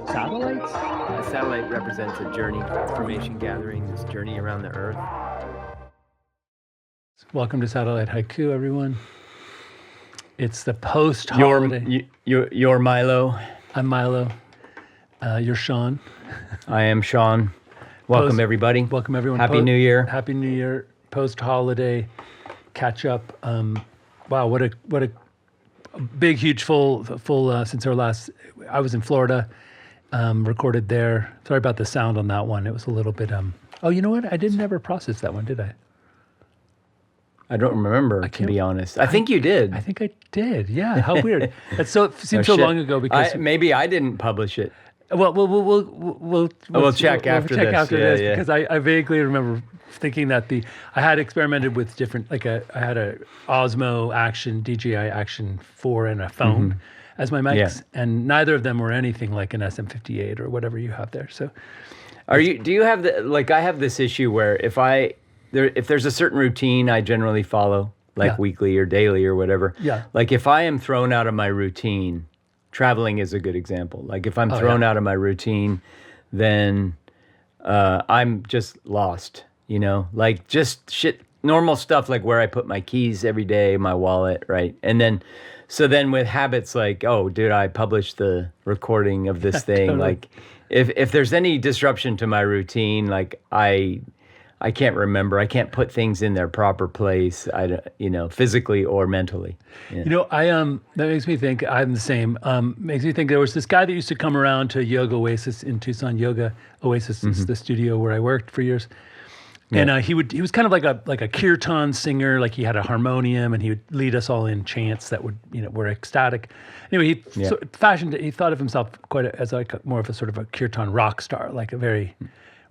Satellites? A satellite represents a journey, information gathering, this journey around the Earth. Welcome to Satellite Haiku, everyone. It's the post-holiday. You're Milo. I'm Milo. You're Sean. I am Sean. Welcome, everybody. Welcome, everyone. Happy New Year. Happy New Year. Post-holiday catch-up. Wow, what a big, huge full since our last. I was in Florida, recorded there. Sorry about the sound on that one. It was a little bit. Oh, you know what? I didn't ever process that one, did I? I don't remember, to be honest. I think you did. I think I did. Yeah. How weird. It seems so long ago because maybe I didn't publish it. Well, we'll check after this. Yeah. Because I vaguely remember thinking that I had experimented with different, I had a Osmo Action, DJI Action 4 and a phone as my mics, and neither of them were anything like an SM58 or whatever you have there. So, do you have I have this issue where if there's a certain routine I generally follow, weekly or daily or whatever. Yeah. Like if I am thrown out of my routine, traveling is a good example. Like if I'm thrown out of my routine, then I'm just lost, like just shit, normal stuff, like where I put my keys every day, my wallet, right? And then with habits like, oh, did I publish the recording of this thing? Totally. Like if there's any disruption to my routine, like I can't remember. I can't put things in their proper place. Physically or mentally. Yeah. That makes me think I'm the same. Makes me think there was this guy that used to come around to Yoga Oasis in Tucson. Yoga Oasis is the studio where I worked for years. And he was kind of like a kirtan singer. Like he had a harmonium and he would lead us all in chants that would were ecstatic. Anyway, he thought of himself as more of a sort of a kirtan rock star, like a very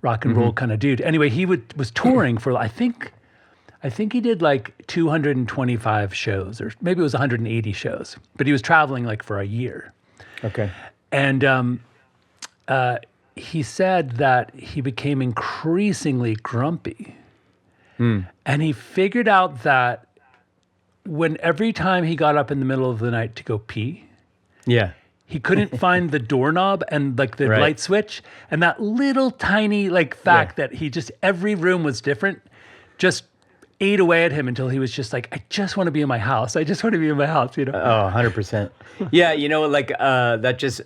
rock and roll kind of dude. Anyway, he was touring for I think he did like 225 shows, or maybe it was 180 shows. But he was traveling like for a year. Okay. And he said that he became increasingly grumpy, and he figured out that every time he got up in the middle of the night to go pee, he couldn't find the doorknob and the light switch, and that little tiny fact that every room was different just ate away at him until he was just like, I just want to be in my house. I just want to be in my house, Oh, 100%. Yeah,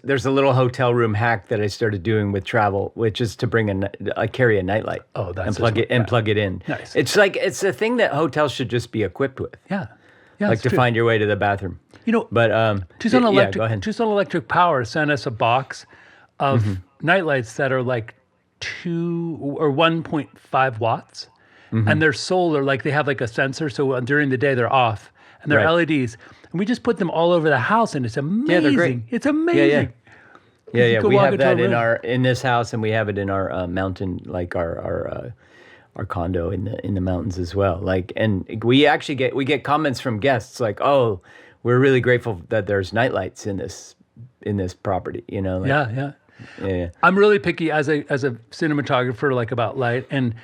there's a little hotel room hack that I started doing with travel, which is to carry a nightlight. Oh, that's and plug it in. Nice. It's a thing that hotels should just be equipped with. Yeah. Like to find your way to the bathroom. But Tucson go ahead. Tucson Electric Power sent us a box of nightlights that are like 2 or 1.5 watts, and they're solar. Like they have like a sensor, so during the day they're off, and they're LEDs. And we just put them all over the house, and it's amazing. Yeah, they're great. It's amazing. Yeah. We have that in this house, and we have it in our mountain, like our condo in the mountains as well. And we actually get comments from guests like, "Oh, we're really grateful that there's nightlights in this property." Yeah. I'm really picky as a cinematographer, about light, and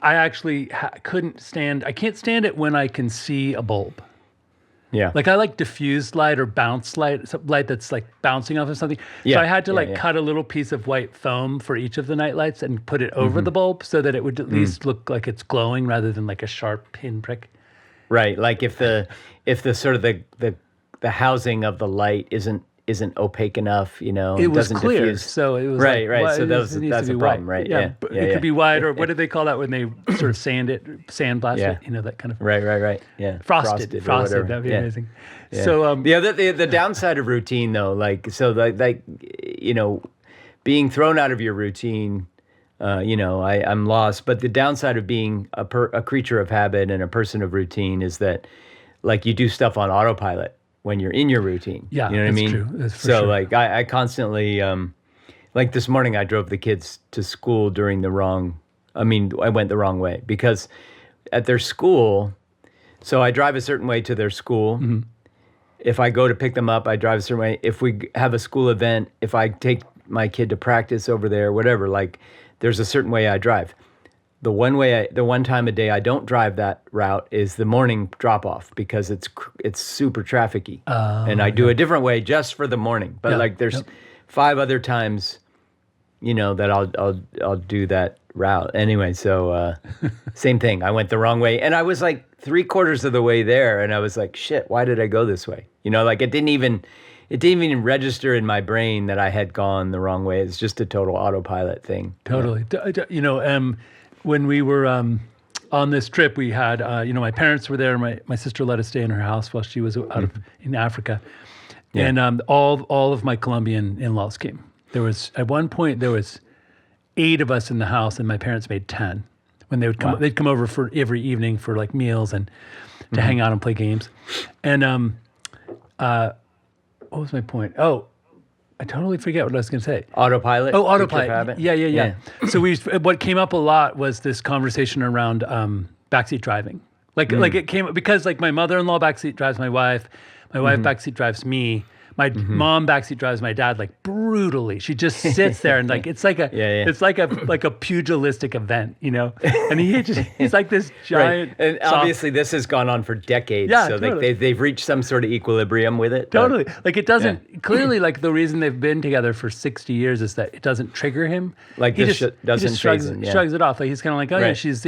I actually I can't stand it when I can see a bulb. Yeah. I like diffused light or bounce light that's bouncing off of something. Yeah. So I had to cut a little piece of white foam for each of the night lights and put it over the bulb so that it would at least look like it's glowing rather than like a sharp pinprick. Right. Like if the sort of the housing of the light isn't opaque enough, it was doesn't clear. diffuse. So it was right. Well, so that's a problem, white. right? Yeah. It could be white, or what do they call that when they sort of sandblast it? That kind of right. Yeah. Frosted. That'd be amazing. Yeah. So the downside of routine though, being thrown out of your routine, I'm lost. But the downside of being a creature of habit and a person of routine is that you do stuff on autopilot when you're in your routine. Yeah, you know what I mean? True. That's for so sure. I constantly this morning I drove the kids to school I went the wrong way because at their school, so I drive a certain way to their school. If I go to pick them up, I drive a certain way. If we have a school event, if I take my kid to practice over there, whatever, there's a certain way I drive. The one time a day I don't drive that route is the morning drop off because it's super trafficy, and I do a different way just for the morning. But 5 other times, that I'll do that route. Anyway, so same thing. I went the wrong way, and I was like 3/4 of the way there, and I was like, shit, why did I go this way? Like it didn't even register in my brain that I had gone the wrong way. It's just a total autopilot thing. Totally. When we were on this trip, we had, my parents were there. My sister let us stay in her house while she was out in Africa. Yeah. And all of my Colombian in-laws came. At one point, there was 8 of us in the house, and my parents made 10. When they would come, they'd come over for every evening for like meals and to hang out and play games. And what was my point? Oh, I totally forget what I was going to say. Autopilot? Oh, autopilot. Yeah. So what came up a lot was this conversation around backseat driving. Like it came because like my mother-in-law backseat drives my wife. My wife backseat drives me. My mom backseat drives my dad like brutally. She just sits there and like it's like it's like a pugilistic event, And he's like this giant. Right. And obviously this has gone on for decades. Yeah, so totally. they've reached some sort of equilibrium with it. Totally. Like it doesn't clearly like the reason they've been together for 60 years is that it doesn't trigger him. Like he this doesn't shrugs it off. Like he's kind of like, oh yeah, she's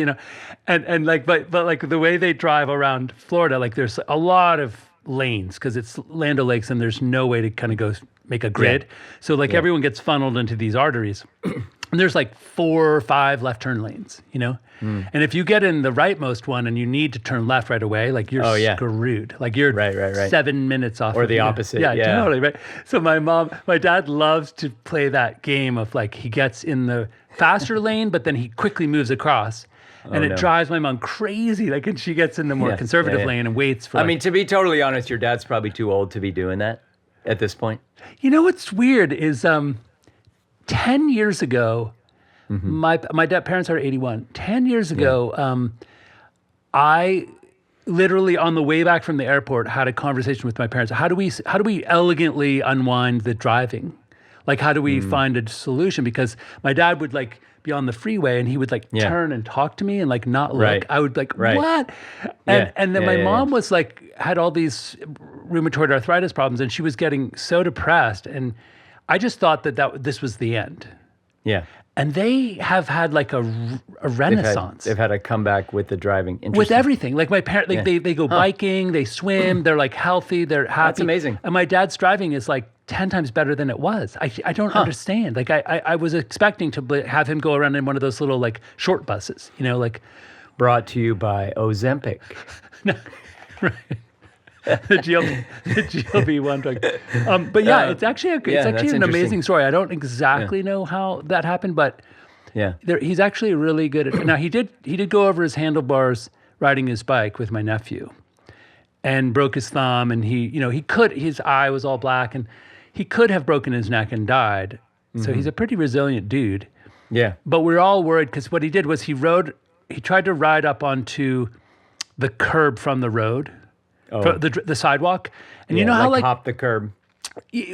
and like but like the way they drive around Florida, like there's a lot of lanes because it's Land O'Lakes and there's no way to kind of go make a grid. So like everyone gets funneled into these arteries. And there's like 4 or 5 left turn lanes, And if you get in the rightmost one and you need to turn left right away, like you're screwed. Like you're right. 7 minutes off. Or the opposite. Yeah, totally, right. So my dad loves to play that game of like he gets in the faster lane, but then he quickly moves across. And it drives my mom crazy. Like, and she gets in the more conservative lane and waits for. I mean, to be totally honest, your dad's probably too old to be doing that at this point. What's weird is 10 years ago, my parents are 81. 10 years ago, I literally on the way back from the airport had a conversation with my parents. How do we elegantly unwind the driving? Like, how do we find a solution? Because my dad would like be on the freeway and he would like turn and talk to me and like not look. Right. I would like, what? And then my mom was like, had all these rheumatoid arthritis problems and she was getting so depressed. And I just thought that this was the end. Yeah. And they have had like a renaissance. They've had a comeback with the driving. With everything. Like my parents, like they go biking, they swim, they're like healthy, they're happy. That's amazing. And my dad's driving is like 10 times better than it was. I don't understand. Like I was expecting to have him go around in one of those little like short buses, like. Brought to you by Ozempic. Right. the GLP-1 drug. But yeah, it's actually an amazing story. I don't exactly know how that happened, but he's actually really good at. Now he did go over his handlebars riding his bike with my nephew, and broke his thumb, and his eye was all black, and he could have broken his neck and died. So he's a pretty resilient dude. Yeah. But we're all worried because what he did was he tried to ride up onto the curb from the road. Oh. The sidewalk, and you know how like hop the curb.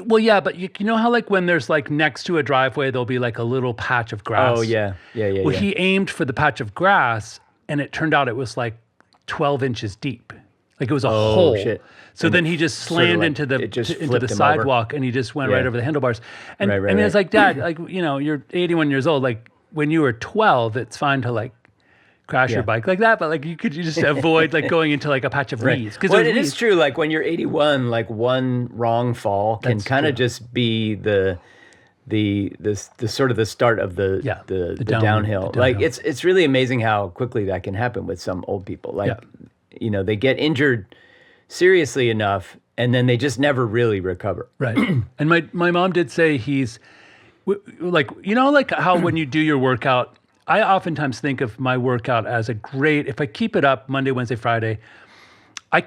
Well, yeah, but you know how like when there's like next to a driveway there'll be like a little patch of grass. Oh yeah. Well, he aimed for the patch of grass, and it turned out it was like 12 inches deep. Like it was a hole. Shit. So then he just slammed into the sidewalk, and he just went right over the handlebars. And I mean, it's like, Dad, like you're 81 years old. Like when you were 12, it's fine to like crash your bike like that, but like you just avoid like going into like a patch of weeds. Because it is true. Like when you're 81, like one wrong fall can kind of just be the sort of the start of the downhill. Like it's really amazing how quickly that can happen with some old people. Like they get injured seriously enough, and then they just never really recover. Right. And my mom did say he's like like how when you do your workout. I oftentimes think of my workout as if I keep it up Monday, Wednesday, Friday, I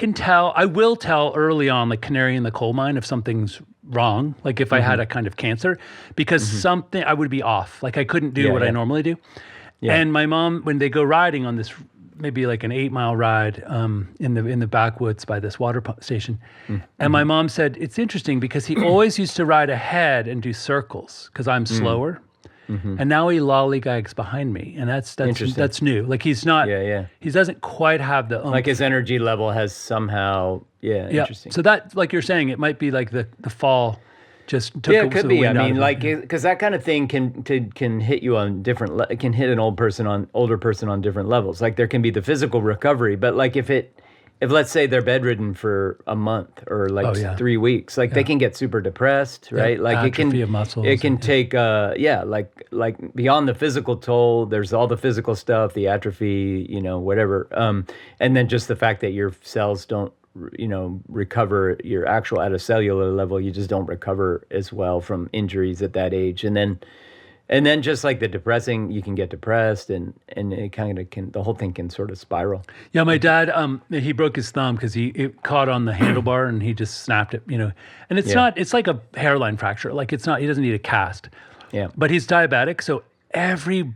will tell early on, like canary in the coal mine, if something's wrong, like if I had a kind of cancer, because something, I would be off. Like I couldn't do what I normally do. Yeah. And my mom, when they go riding on this, maybe like an 8-mile ride in the backwoods by this water pump station. And my mom said, it's interesting because he always used to ride ahead and do circles because I'm slower. And now he lollygags behind me, and that's new. Like he's not. He doesn't quite have the. Like his energy level has somehow. Interesting. So that, like you're saying, it might be like the fall just took Yeah, it could the be. I wind out mean, of it. like, because that kind of thing can hit you on different. It can hit an older person on different levels. Like there can be the physical recovery, but like if let's say they're bedridden for a month or like Oh, yeah. 3 weeks, like they can get super depressed, right? Like atrophy of muscles it can and- take like beyond the physical toll. There's all the physical stuff, the atrophy, whatever, and then just the fact that your cells don't recover your actual at a cellular level. You just don't recover as well from injuries at that age, and then just like the depressing, you can get depressed, and it kind of the whole thing can sort of spiral. Yeah, my dad, he broke his thumb because it caught on the handlebar and he just snapped it, And it's not, it's like a hairline fracture. Like it's not, he doesn't need a cast. Yeah. But he's diabetic, so every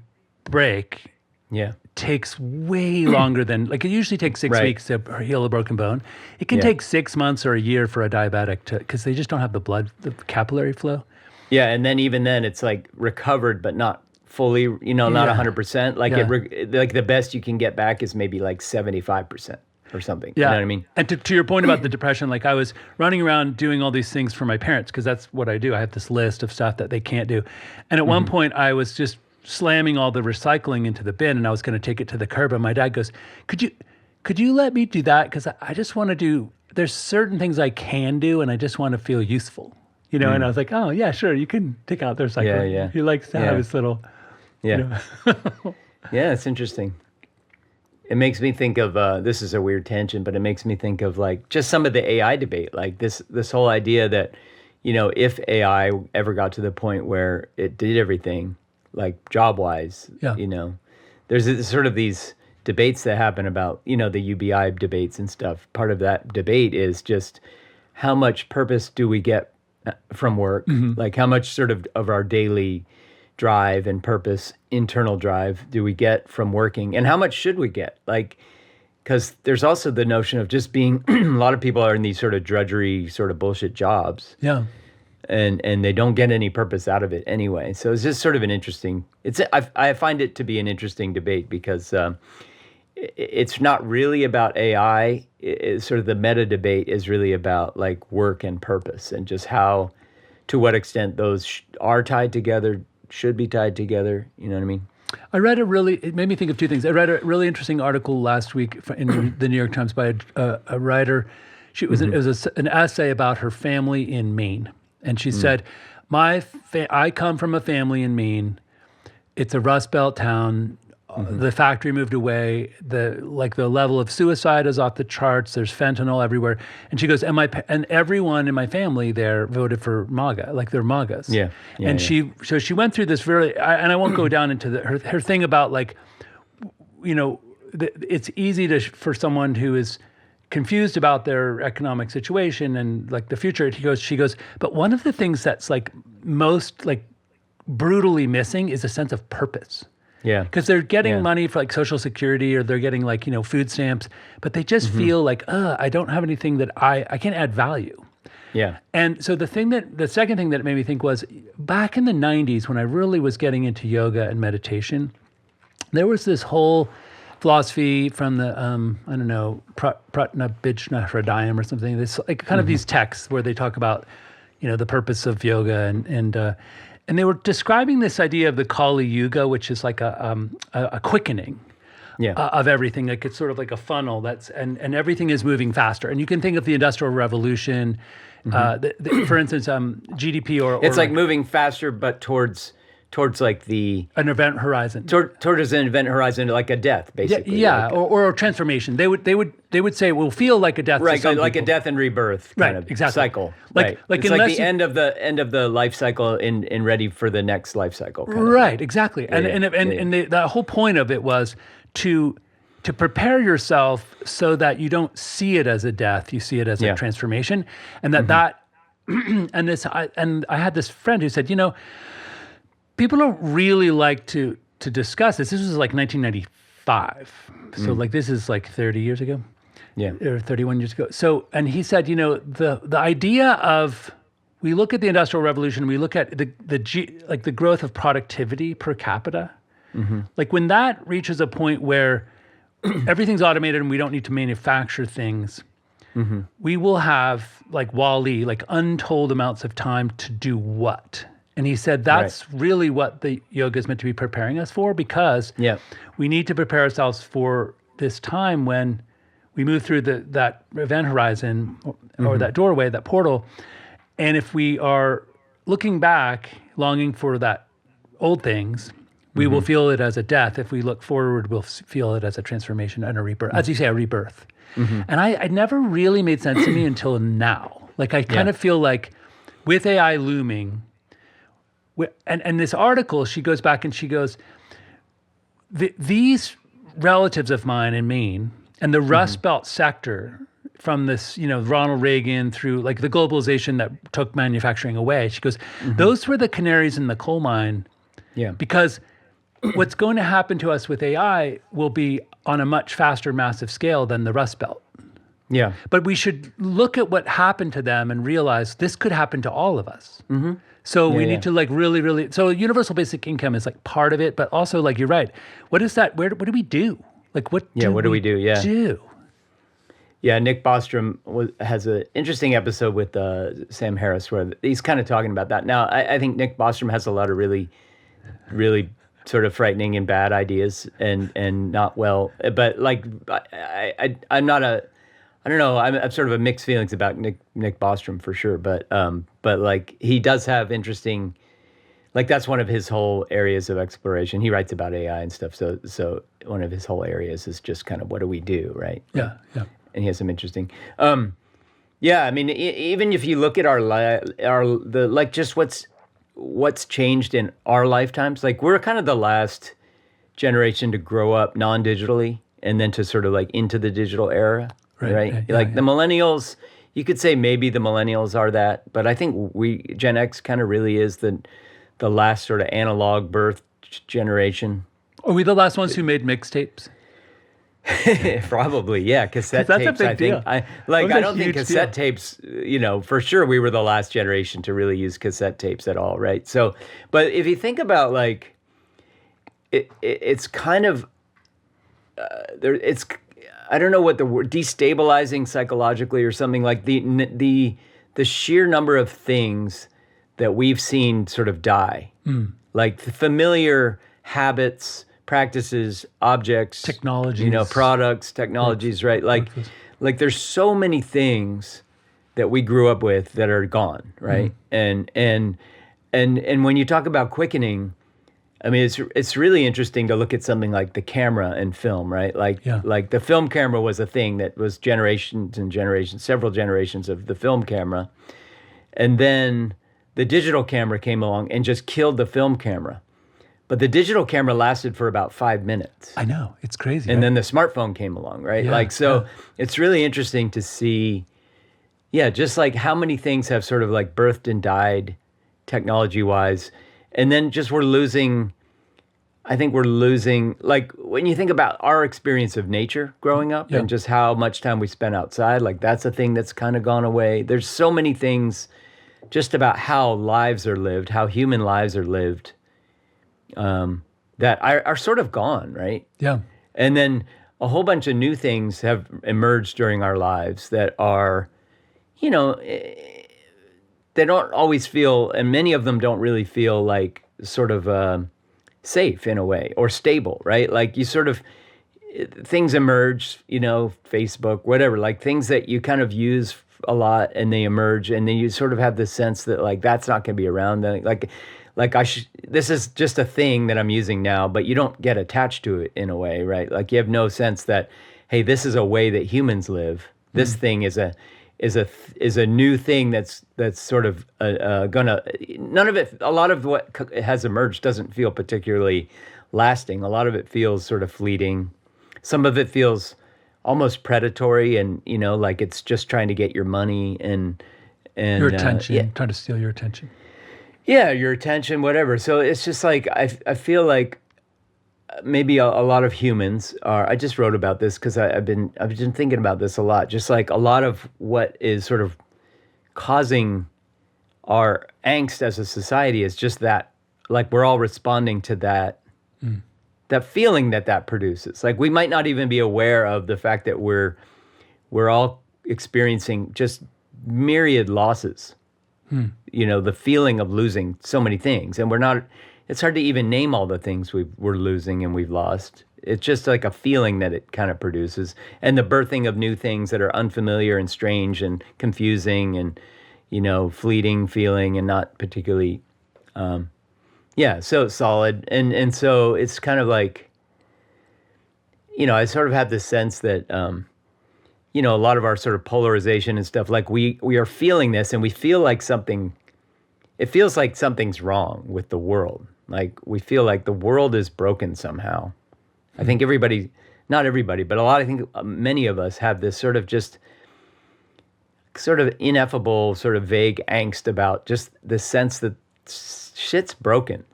break Yeah. takes way longer than, like it usually takes 6 Right. weeks to heal a broken bone. It can take 6 months or a year for a diabetic because they just don't have the capillary flow. Yeah, and then even then, it's like recovered, but not fully, not Yeah. 100%. Like like the best you can get back is maybe like 75% or something. Yeah. You know what I mean? And to your point about the depression, like I was running around doing all these things for my parents because that's what I do. I have this list of stuff that they can't do. And at one point, I was just slamming all the recycling into the bin and I was going to take it to the curb. And my dad goes, could you let me do that? Because I just want to do, there's certain things I can do and I just want to feel useful. And I was like, oh, yeah, sure. You can take out the recycling. Yeah, yeah. He likes to have his little, Yeah. Yeah, it's interesting. It makes me think of, this is a weird tangent, but it makes me think of like just some of the AI debate, like this whole idea that, if AI ever got to the point where it did everything, like job-wise, there's sort of these debates that happen about, the UBI debates and stuff. Part of that debate is just how much purpose do we get from work? Like how much sort of our daily drive and purpose, internal drive, do we get from working? And how much should we get? Like, because there's also the notion of just being, a lot of people are in these sort of drudgery, sort of bullshit jobs. Yeah. And they don't get any purpose out of it anyway. So it's just sort of an interesting, I find it to be an interesting debate because it's not really about AI. It's sort of the meta debate is really about like work and purpose and just how, to what extent those are tied together, should be tied together. You know what I mean? It made me think of two things. I read a really interesting article last week in the New York Times by a writer. It was an essay about her family in Maine. And she said, I come from a family in Maine. It's a Rust Belt town. The factory moved away. The level of suicide is off the charts. There's fentanyl everywhere. And she goes, and everyone in my family there voted for MAGA, like they're MAGAs. Yeah. And she went through this and I won't go down into her thing about like, it's easy for someone who is confused about their economic situation and like the future. She goes, but one of the things that's like most like brutally missing is a sense of purpose. Yeah. Because they're getting money for like Social Security or they're getting like, food stamps, but they just feel like, I don't have anything that I can't add value. Yeah. And so the second thing that it made me think was back in the 90s when I really was getting into yoga and meditation, there was this whole philosophy from the, Pratnabhijna Hridayam or something, this like kind of these texts where they talk about, the purpose of yoga and they were describing this idea of the Kali Yuga, which is like a quickening of everything. Like it's sort of like a funnel and everything is moving faster. And you can think of the Industrial Revolution, for instance, GDP or it's like moving faster, but towards like an event horizon. Towards an event horizon, like a death, basically. Yeah, or a transformation. They would say it will feel like a death. Right, to some like people. A death and rebirth kind of cycle. Like it's like the end of the life cycle and ready for the next life cycle. Right, exactly. And the whole point of it was to prepare yourself so that you don't see it as a death, you see it as a transformation, and that and I had this friend who said, people don't really like to discuss this. This was like 1995. So like this is like 30 years ago. Yeah. Or 31 years ago. So, and he said, the idea of, we look at the Industrial Revolution, we look at the growth of productivity per capita. Like when that reaches a point where everything's automated and we don't need to manufacture things, we will have, like Wall-E, like untold amounts of time to do what? And he said that's really what the yoga is meant to be preparing us for, because we need to prepare ourselves for this time when we move through that event horizon or that doorway, that portal. And if we are looking back, longing for that old things, we will feel it as a death. If we look forward, we'll feel it as a transformation and a rebirth. As you say, a rebirth. And I never really made sense to me until now. Like I kind of feel like with AI looming, and this article, she goes back and she goes, these relatives of mine in Maine and the Rust Belt sector from this, Ronald Reagan through like the globalization that took manufacturing away. She goes, those were the canaries in the coal mine. Yeah. Because what's going to happen to us with AI will be on a much faster, massive scale than the Rust Belt. Yeah. But we should look at what happened to them and realize this could happen to all of us. So we need to like really, so universal basic income is like part of it, but also like, you're right. What is that? What do we do? Like what do we do? Yeah, Nick Bostrom has an interesting episode with Sam Harris where he's kind of talking about that. Now, I think Nick Bostrom has a lot of really, really sort of frightening and bad ideas and not well. But like, I'm not a, I don't know. I'm sort of a mixed feelings about Nick Bostrom for sure. But like he does have interesting, like that's one of his whole areas of exploration. He writes about AI and stuff. So one of his whole areas is just kind of what do we do, right? Yeah. And he has some interesting, I mean, even if you look at like just what's changed in our lifetimes, like we're kind of the last generation to grow up non-digitally and then to sort of like into the digital era, right? The millennials, you could say maybe the millennials are that, but I think Gen X kind of really is the last sort of analog birth generation. Are we the last ones who made mixtapes? Probably, yeah. Cassette that's tapes. A big deal. I don't think cassette tapes. For sure, we were the last generation to really use cassette tapes at all, right? So, but if you think about like, it's kind of there. It's I don't know what the word destabilizing psychologically or something like the sheer number of things that we've seen sort of die, like the familiar habits, practices, objects, technologies, products, technologies, right? Like there's so many things that we grew up with that are gone, right? And when you talk about quickening, I mean, it's really interesting to look at something like the camera and film, right? Like the film camera was a thing that was generations and generations, several generations of the film camera, and then the digital camera came along and just killed the film camera. But the digital camera lasted for about 5 minutes. I know, it's crazy. And then the smartphone came along, right? It's really interesting to see, just like how many things have sort of like birthed and died technology-wise. And then just I think we're losing, like when you think about our experience of nature growing up and just how much time we spent outside, like that's a thing that's kind of gone away. There's so many things just about how lives are lived, how human lives are lived, that are sort of gone, right? Yeah. And then a whole bunch of new things have emerged during our lives that are, they don't always feel, and many of them don't really feel like sort of safe in a way or stable, right? Like you sort of, things emerge, Facebook, whatever, like things that you kind of use a lot and they emerge and then you sort of have this sense that like, that's not going to be around. This is just a thing that I'm using now, but you don't get attached to it in a way, right? Like you have no sense that, hey, this is a way that humans live. This thing is a new thing that's sort of none of it, a lot of what has emerged doesn't feel particularly lasting. A lot of it feels sort of fleeting. Some of it feels almost predatory and, like it's just trying to get your money and your attention, trying to steal your attention. Yeah, your attention, whatever. So it's just like, I feel like maybe a lot of humans are, I just wrote about this because I've been thinking about this a lot. Just like a lot of what is sort of causing our angst as a society is just that, like we're all responding to that, that feeling that produces. Like we might not even be aware of the fact that we're all experiencing just myriad losses. The feeling of losing so many things. And it's hard to even name all the things we're losing and we've lost. It's just like a feeling that it kind of produces. And the birthing of new things that are unfamiliar and strange and confusing and, fleeting feeling and not particularly, so solid. And so it's kind of like, I sort of have this sense that, a lot of our sort of polarization and stuff, like we are feeling this and we feel like it feels like something's wrong with the world. Like we feel like the world is broken somehow. I think not everybody, but I think many of us have this sort of ineffable, sort of vague angst about just the sense that shit's broken.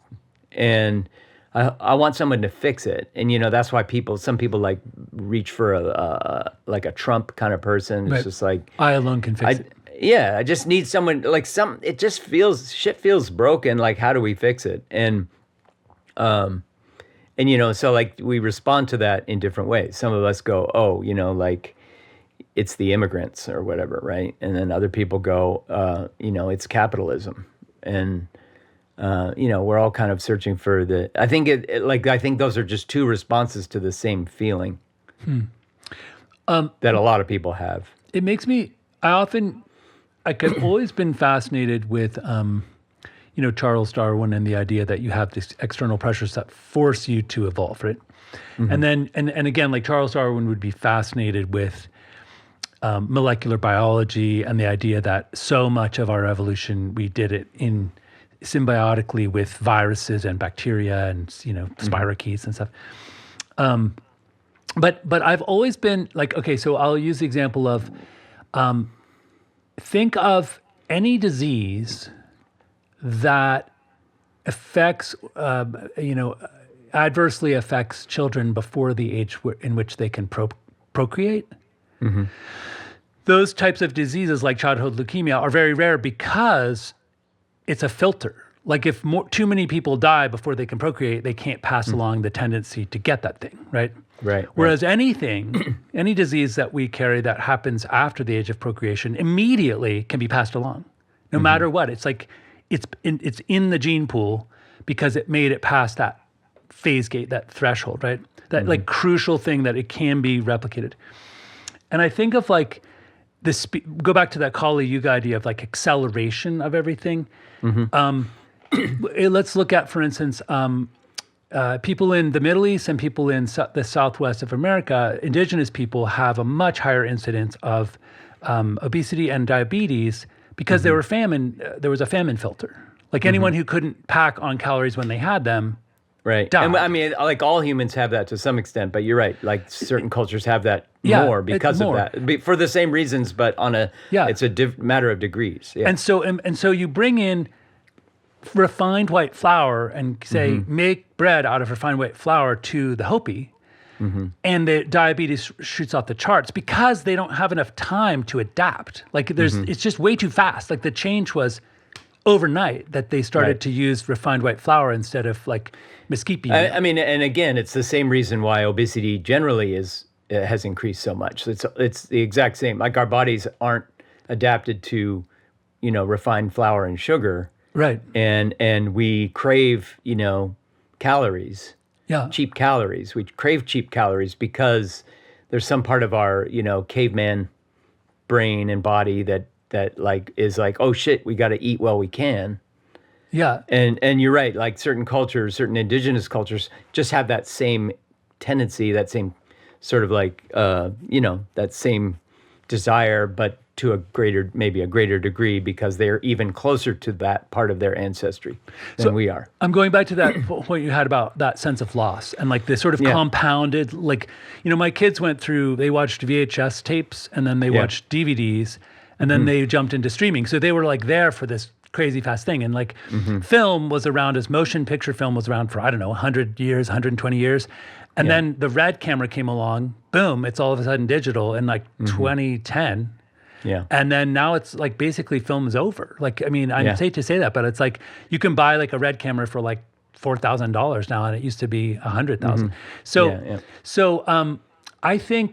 And I want someone to fix it. And, that's why some people like reach for a Trump kind of person. It's Right. just like, I alone can fix it. Yeah, I just need someone it just shit feels broken. Like, how do we fix it? And so like we respond to that in different ways. Some of us go, oh, like it's the immigrants or whatever. Right. And then other people go, it's capitalism. And, we're all kind of searching for I think I think those are just two responses to the same feeling that a lot of people have. It makes me, I've always been fascinated with, Charles Darwin and the idea that you have these external pressures that force you to evolve, right? Mm-hmm. And then, and again, like Charles Darwin would be fascinated with molecular biology and the idea that so much of our evolution, we did it in symbiotically with viruses and bacteria and, spirochetes and stuff. But I've always been like, okay, so I'll use the example of, think of any disease that affects, adversely affects children before the age in which they can procreate. Mm-hmm. Those types of diseases like childhood leukemia are very rare because it's a filter. Like if too many people die before they can procreate, they can't pass along the tendency to get that thing, right? Right. Whereas any disease that we carry that happens after the age of procreation immediately can be passed along, no matter what. It's like it's in the gene pool because it made it past that phase gate, that threshold, right? That like crucial thing that it can be replicated. And I think of like this. Go back to that Kali Yuga idea of like acceleration of everything. Let's look at, for instance, people in the Middle East and people in the Southwest of America, indigenous people have a much higher incidence of obesity and diabetes because there was a famine filter. Like anyone who couldn't pack on calories when they had them, right. died. And I mean, like all humans have that to some extent, but you're right. Like certain cultures have that more because of that, for the same reasons, but it's a matter of degrees. Yeah. And so you bring in refined white flour and say, make bread out of refined white flour to the Hopi, and the diabetes shoots off the charts because they don't have enough time to adapt. Like it's just way too fast. Like the change was overnight that they started to use refined white flour instead of like mesquite bean. I mean, and again, it's the same reason why obesity generally has increased so much. It's the exact same. Like our bodies aren't adapted to, refined flour and sugar. Right. And we crave, calories. Yeah. Cheap calories. We crave cheap calories because there's some part of our, caveman brain and body that like is like, oh shit, we got to eat while we can. Yeah. And you're right. Like certain cultures, certain indigenous cultures just have that same tendency, that same sort of like, that same desire, but to maybe a greater degree because they're even closer to that part of their ancestry than we are. I'm going back to that point you had about that sense of loss and like this sort of compounded, like, my kids they watched VHS tapes and then they watched DVDs and then they jumped into streaming. So they were like there for this crazy fast thing. And like film was around as motion picture film was around for, 100 years, 120 years. And then the red camera came along, boom, it's all of a sudden digital in like 2010. Yeah. And then now it's like basically film is over. Like, I mean, I hate to say that, but it's like you can buy like a red camera for like $4,000 now, and it used to be $100,000. So I think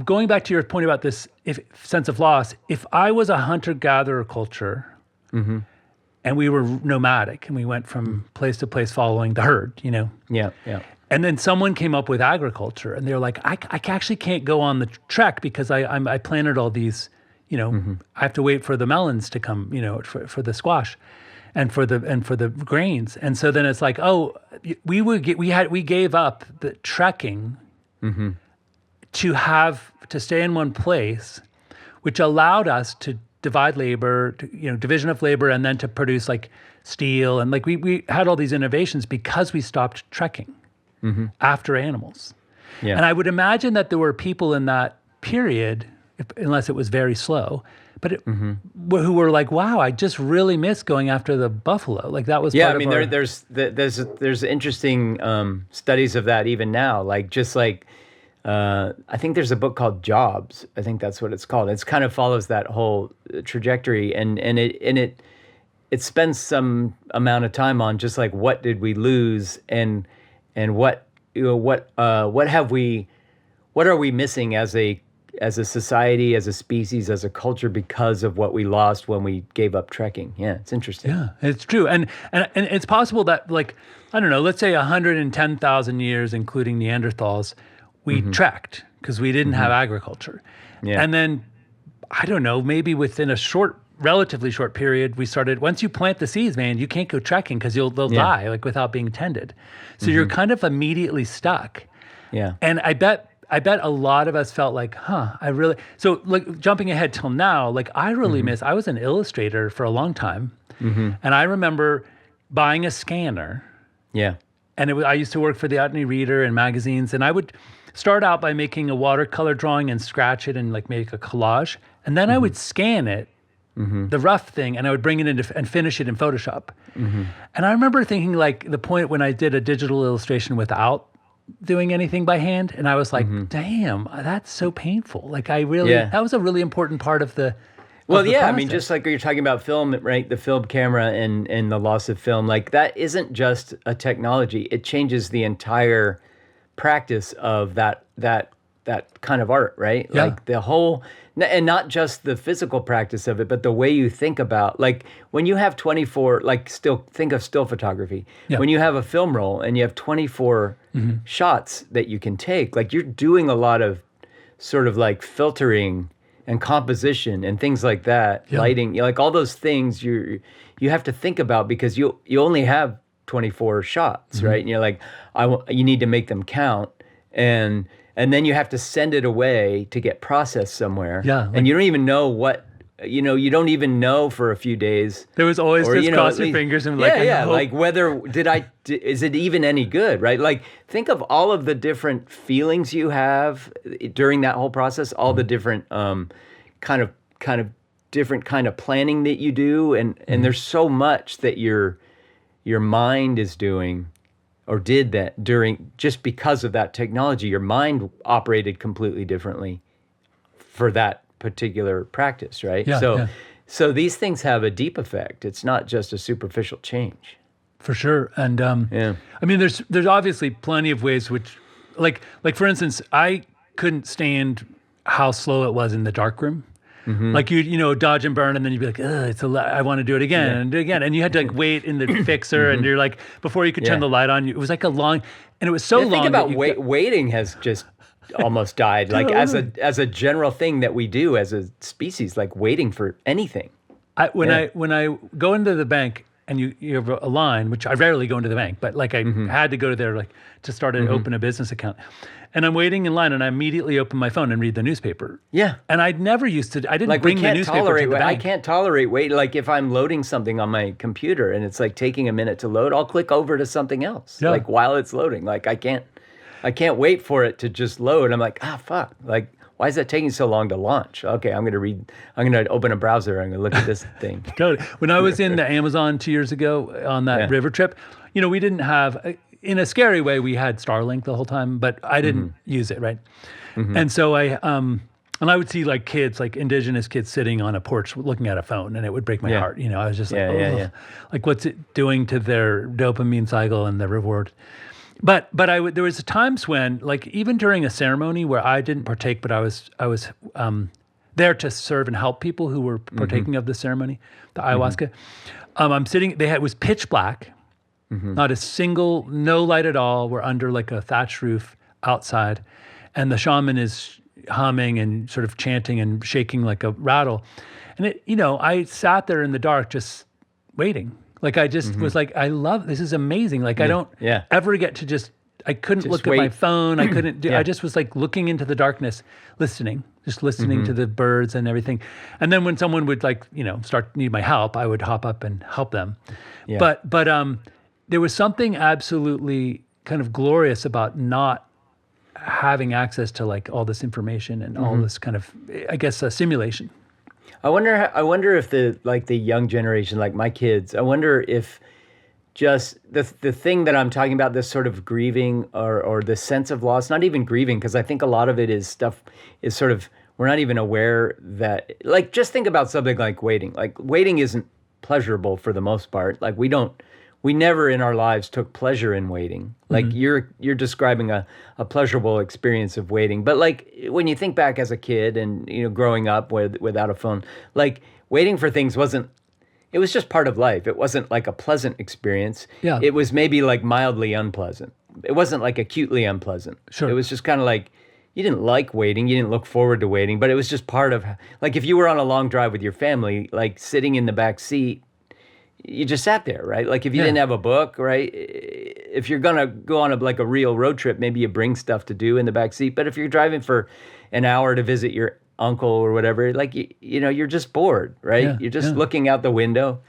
going back to your point about this, if sense of loss, if I was a hunter-gatherer culture and we were nomadic and we went from place to place following the herd, Yeah. and then someone came up with agriculture and they're like, I actually can't go on the trek because I planted all these, I have to wait for the melons to come, for the squash and for the grains. And so then it's like, we gave up the trekking to stay in one place, which allowed us to divide labor, division of labor, and then to produce like steel. And like we had all these innovations because we stopped trekking after animals. Yeah. And I would imagine that there were people in that period, unless it was very slow, but who were like, wow, I just really miss going after the buffalo. Like that was part of our... there's interesting studies of that even now. Like just like, I think there's a book called Jobs. I think that's what it's called. It kind of follows that whole trajectory, and it spends some amount of time on just like what did we lose and what are we missing as a society, as a species, as a culture because of what we lost when we gave up trekking. Yeah, it's interesting. Yeah, it's true. And it's possible that, like, I don't know, let's say 110,000 years, including Neanderthals, we trekked because we didn't have agriculture. Yeah. And then, I don't know, maybe within a relatively short period, we started, once you plant the seeds, man, you can't go trekking because they'll die, like, without being tended. So you're kind of immediately stuck. Yeah. And I bet a lot of us felt like, so like jumping ahead till now, like I really miss, I was an illustrator for a long time. And I remember buying a scanner. Yeah. And I used to work for the Otney Reader and magazines. And I would start out by making a watercolor drawing and scratch it and like make a collage. And then I would scan it, the rough thing, and I would bring it in and finish it in Photoshop. And I remember thinking like the point when I did a digital illustration without doing anything by hand, and I was like, damn, that's so painful. Like that was a really important part of the process. I mean, process. just like you're talking about film, right? The film camera and the loss of film, like that isn't just a technology. It changes the entire practice of that kind of art, right? Yeah. Like the whole, and not just the physical practice of it, but the way you think about, like when you have 24, like think of still photography. Yeah. When you have a film roll and you have 24 shots that you can take, like you're doing a lot of sort of like filtering and composition and things like that, lighting, like all those things you have to think about because you only have 24 shots, right? And you're like, you need to make them count, and then you have to send it away to get processed somewhere. Yeah, and you don't even know what, you don't even know for a few days. There was always just cross your fingers and like, like whether is it even any good, right? Like think of all of the different feelings you have during that whole process, all the different kind of different kind of planning that you do, and there's so much that your mind is doing or did that during, just because of that technology. Your mind operated completely differently for that particular practice, right? So these things have a deep effect. It's not just a superficial change. For sure. And I mean, there's obviously plenty of ways which, like for instance, I couldn't stand how slow it was in the darkroom. Like you dodge and burn, and then you'd be like, ugh, I want to do it again and do it again. And you had to like wait in the fixer, and you're like, before you could turn the light on, it was like a long, and it was so long. Think about waiting has just almost died. Like as a general thing that we do as a species, like waiting for anything. When I go into the bank and you have a line, which I rarely go into the bank, but like I had to go to there like to start and open a business account. And I'm waiting in line, and I immediately open my phone and read the newspaper. Yeah. And I didn't bring the newspaper to the bank. I can't tolerate wait. Like if I'm loading something on my computer and it's like taking a minute to load, I'll click over to something else. Yeah. Like while it's loading. Like I can't wait for it to just load. I'm like, fuck. Like, why is that taking so long to launch? Okay, I'm going to open a browser. I'm going to look at this thing. When I was in the Amazon 2 years ago on that river trip, we didn't have, in a scary way, we had Starlink the whole time, but I didn't use it, right? And so I would see like kids, like indigenous kids sitting on a porch looking at a phone, and it would break my heart. I was just like, like what's it doing to their dopamine cycle and the reward? But there was times when, like even during a ceremony where I didn't partake, but I was there to serve and help people who were partaking of the ceremony, the ayahuasca. I'm sitting. It was pitch black, not a single, no light at all. We're under like a thatched roof outside, and the shaman is humming and sort of chanting and shaking like a rattle. And I sat there in the dark just waiting. Like I just was like, I love this. Is amazing. Like I don't ever get to I couldn't Just look wait. at my phone. I couldn't do. I just was like looking into the darkness, listening to the birds and everything. And then when someone would need my help, I would hop up and help them. Yeah. But there was something absolutely kind of glorious about not having access to like all this information and all this kind of, I guess, simulation. I wonder if the young generation, like my kids, I wonder if just the thing that I'm talking about, this sort of grieving or the sense of loss, not even grieving, because I think a lot of it is sort of, we're not even aware that, like, just think about something like waiting. Like waiting isn't pleasurable for the most part. Like we never in our lives took pleasure in waiting. Like you're describing a pleasurable experience of waiting. But like when you think back as a kid and, growing up without a phone, like waiting for things it was just part of life. It wasn't like a pleasant experience. Yeah. It was maybe like mildly unpleasant. It wasn't like acutely unpleasant. Sure. It was just kind of like, you didn't like waiting. You didn't look forward to waiting, but it was just part of, like if you were on a long drive with your family, like sitting in the back seat, you just sat there, right? Like if you didn't have a book, right? If you're going to go on a real road trip, maybe you bring stuff to do in the back seat. But if you're driving for an hour to visit your uncle or whatever, like, you're just bored, right? Yeah, you're just looking out the window.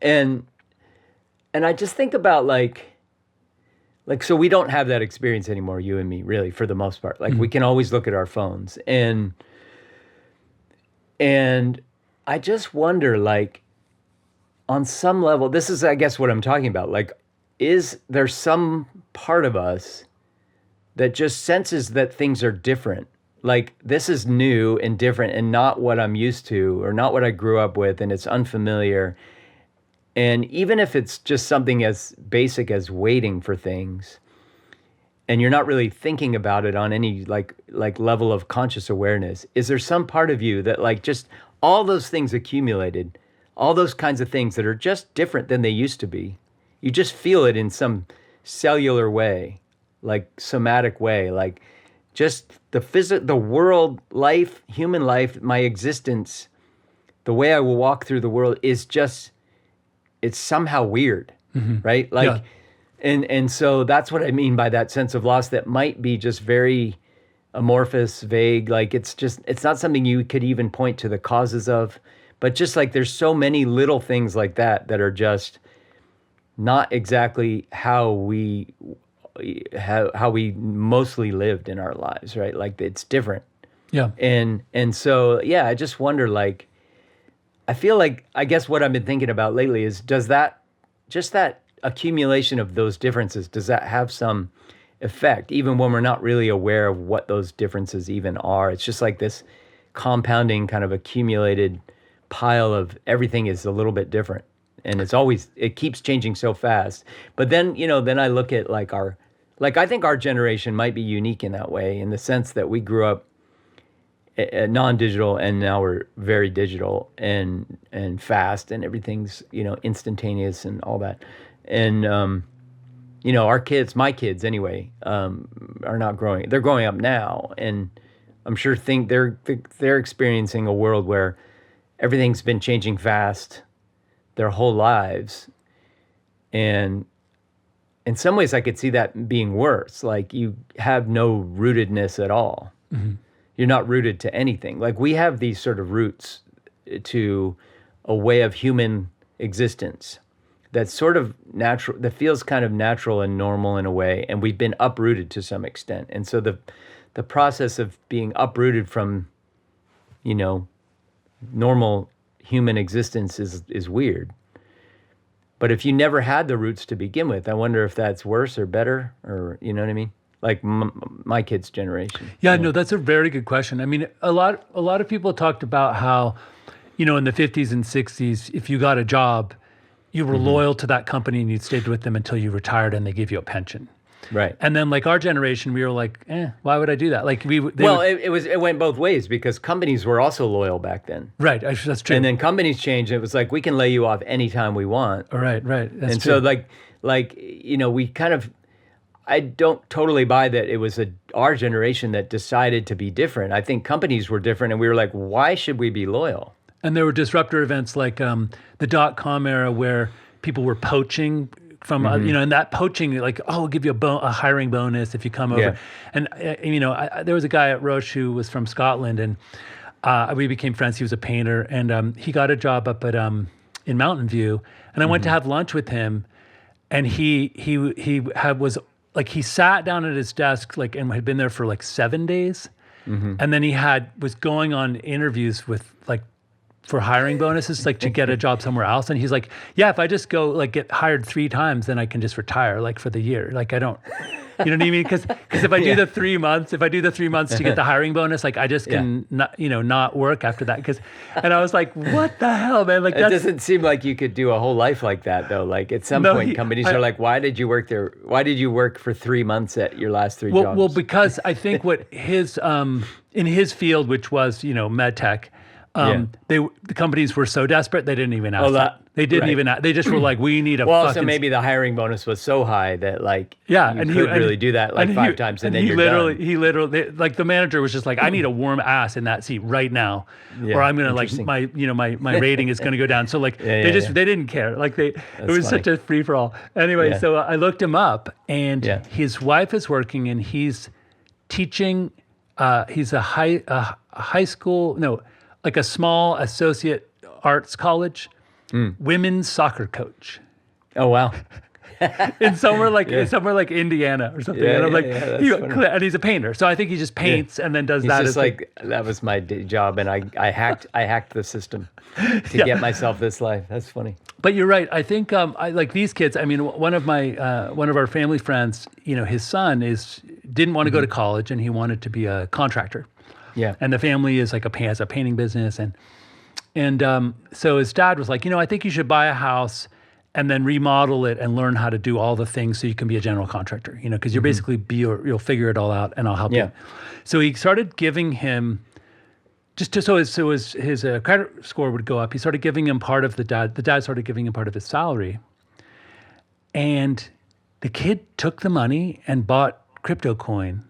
And I just think about like, so we don't have that experience anymore, you and me, really, for the most part. Like we can always look at our phones. And I just wonder, like, on some level, this is, I guess, what I'm talking about. Like, is there some part of us that just senses that things are different? Like, this is new and different and not what I'm used to or not what I grew up with, and it's unfamiliar. And even if it's just something as basic as waiting for things, and you're not really thinking about it on any like level of conscious awareness, is there some part of you that like just all those things accumulated, all those kinds of things that are just different than they used to be, you just feel it in some cellular way, like somatic way, like just the world, life, human life, my existence, the way I will walk through the world is just, it's somehow weird, right? Like, and so that's what I mean by that sense of loss that might be just very amorphous, vague, like it's not something you could even point to the causes of. But just like there's so many little things like that are just not exactly how we mostly lived in our lives, right? Like it's different. Yeah. And so, yeah, I just wonder, like, I feel like, I guess what I've been thinking about lately is, does that accumulation of those differences, does that have some effect, even when we're not really aware of what those differences even are? It's just like this compounding kind of accumulated pile of everything is a little bit different, and it keeps changing so fast. But then I look at I think our generation might be unique in that way, in the sense that we grew up non-digital, and now we're very digital and fast, and everything's instantaneous and all that. And our kids, my kids anyway, are not growing. They're growing up now, and I'm sure they're experiencing a world where everything's been changing fast their whole lives. And in some ways I could see that being worse. Like you have no rootedness at all. You're not rooted to anything. Like we have these sort of roots to a way of human existence that's sort of natural, that feels kind of natural and normal in a way. And we've been uprooted to some extent. And so the process of being uprooted from, normal human existence is weird. But if you never had the roots to begin with, I wonder if that's worse or better, or you know what I mean? Like my kids' generation. Yeah, no, that's a very good question. I mean, a lot of people talked about how, in the 50s and 60s, if you got a job, you were loyal to that company and you stayed with them until you retired, and they gave you a pension. Right. And then like our generation, we were like, why would I do that? Like it went both ways because companies were also loyal back then. Right. That's true. And then companies changed. It was like, we can lay you off anytime we want. Right. That's and true. so we kind of, I don't totally buy that it was our generation that decided to be different. I think companies were different, and we were like, why should we be loyal? And there were disruptor events like the .com era where people were poaching from, and that poaching, like, we'll give you a hiring bonus if you come over. Yeah. And, there was a guy at Roche who was from Scotland, and we became friends. He was a painter, and he got a job up at in Mountain View. And I went to have lunch with him, and he sat down at his desk, like, and had been there for like 7 days. And then he was going on interviews with like, for hiring bonuses, like to get a job somewhere else. And he's like, yeah, if I just go like get hired 3 times, then I can just retire like for the year. Like I don't, you know what I mean? Because if I do the 3 months, to get the hiring bonus, like I just can not work after that. And I was like, what the hell, man? Like it doesn't seem like you could do a whole life like that though. Like at some point companies are like, why did you work there? Why did you work for 3 months at your last 3 jobs? Well, because I think what his, in his field, which was, med tech, the companies were so desperate they didn't even ask that. They didn't even. They just were like, we need a. Well, so maybe the hiring bonus was so high that like you could really do that like 5 times and then you're done. He literally like the manager was just like, I need a warm ass in that seat right now, or I'm gonna like my rating is gonna go down. So like they didn't care. Like it was such a free for all. Anyway, so I looked him up, and his wife is working, and he's teaching. He's a high school like a small associate arts college, women's soccer coach. Oh, wow. in somewhere like Indiana or something. And I'm like, and he's a painter. So I think he just paints and then does that. Just like, that was my day job. And I hacked the system to get myself this life. That's funny. But you're right. I think I like these kids. I mean, one of our family friends, his son didn't want to go to college, and he wanted to be a contractor. Yeah. And the family is like has a painting business, and so his dad was like, I think you should buy a house and then remodel it and learn how to do all the things so you can be a general contractor, because you're basically you'll figure it all out and I'll help you. So he started giving him so his credit score would go up. He started giving him part of the dad started giving him part of his salary, and the kid took the money and bought crypto coin.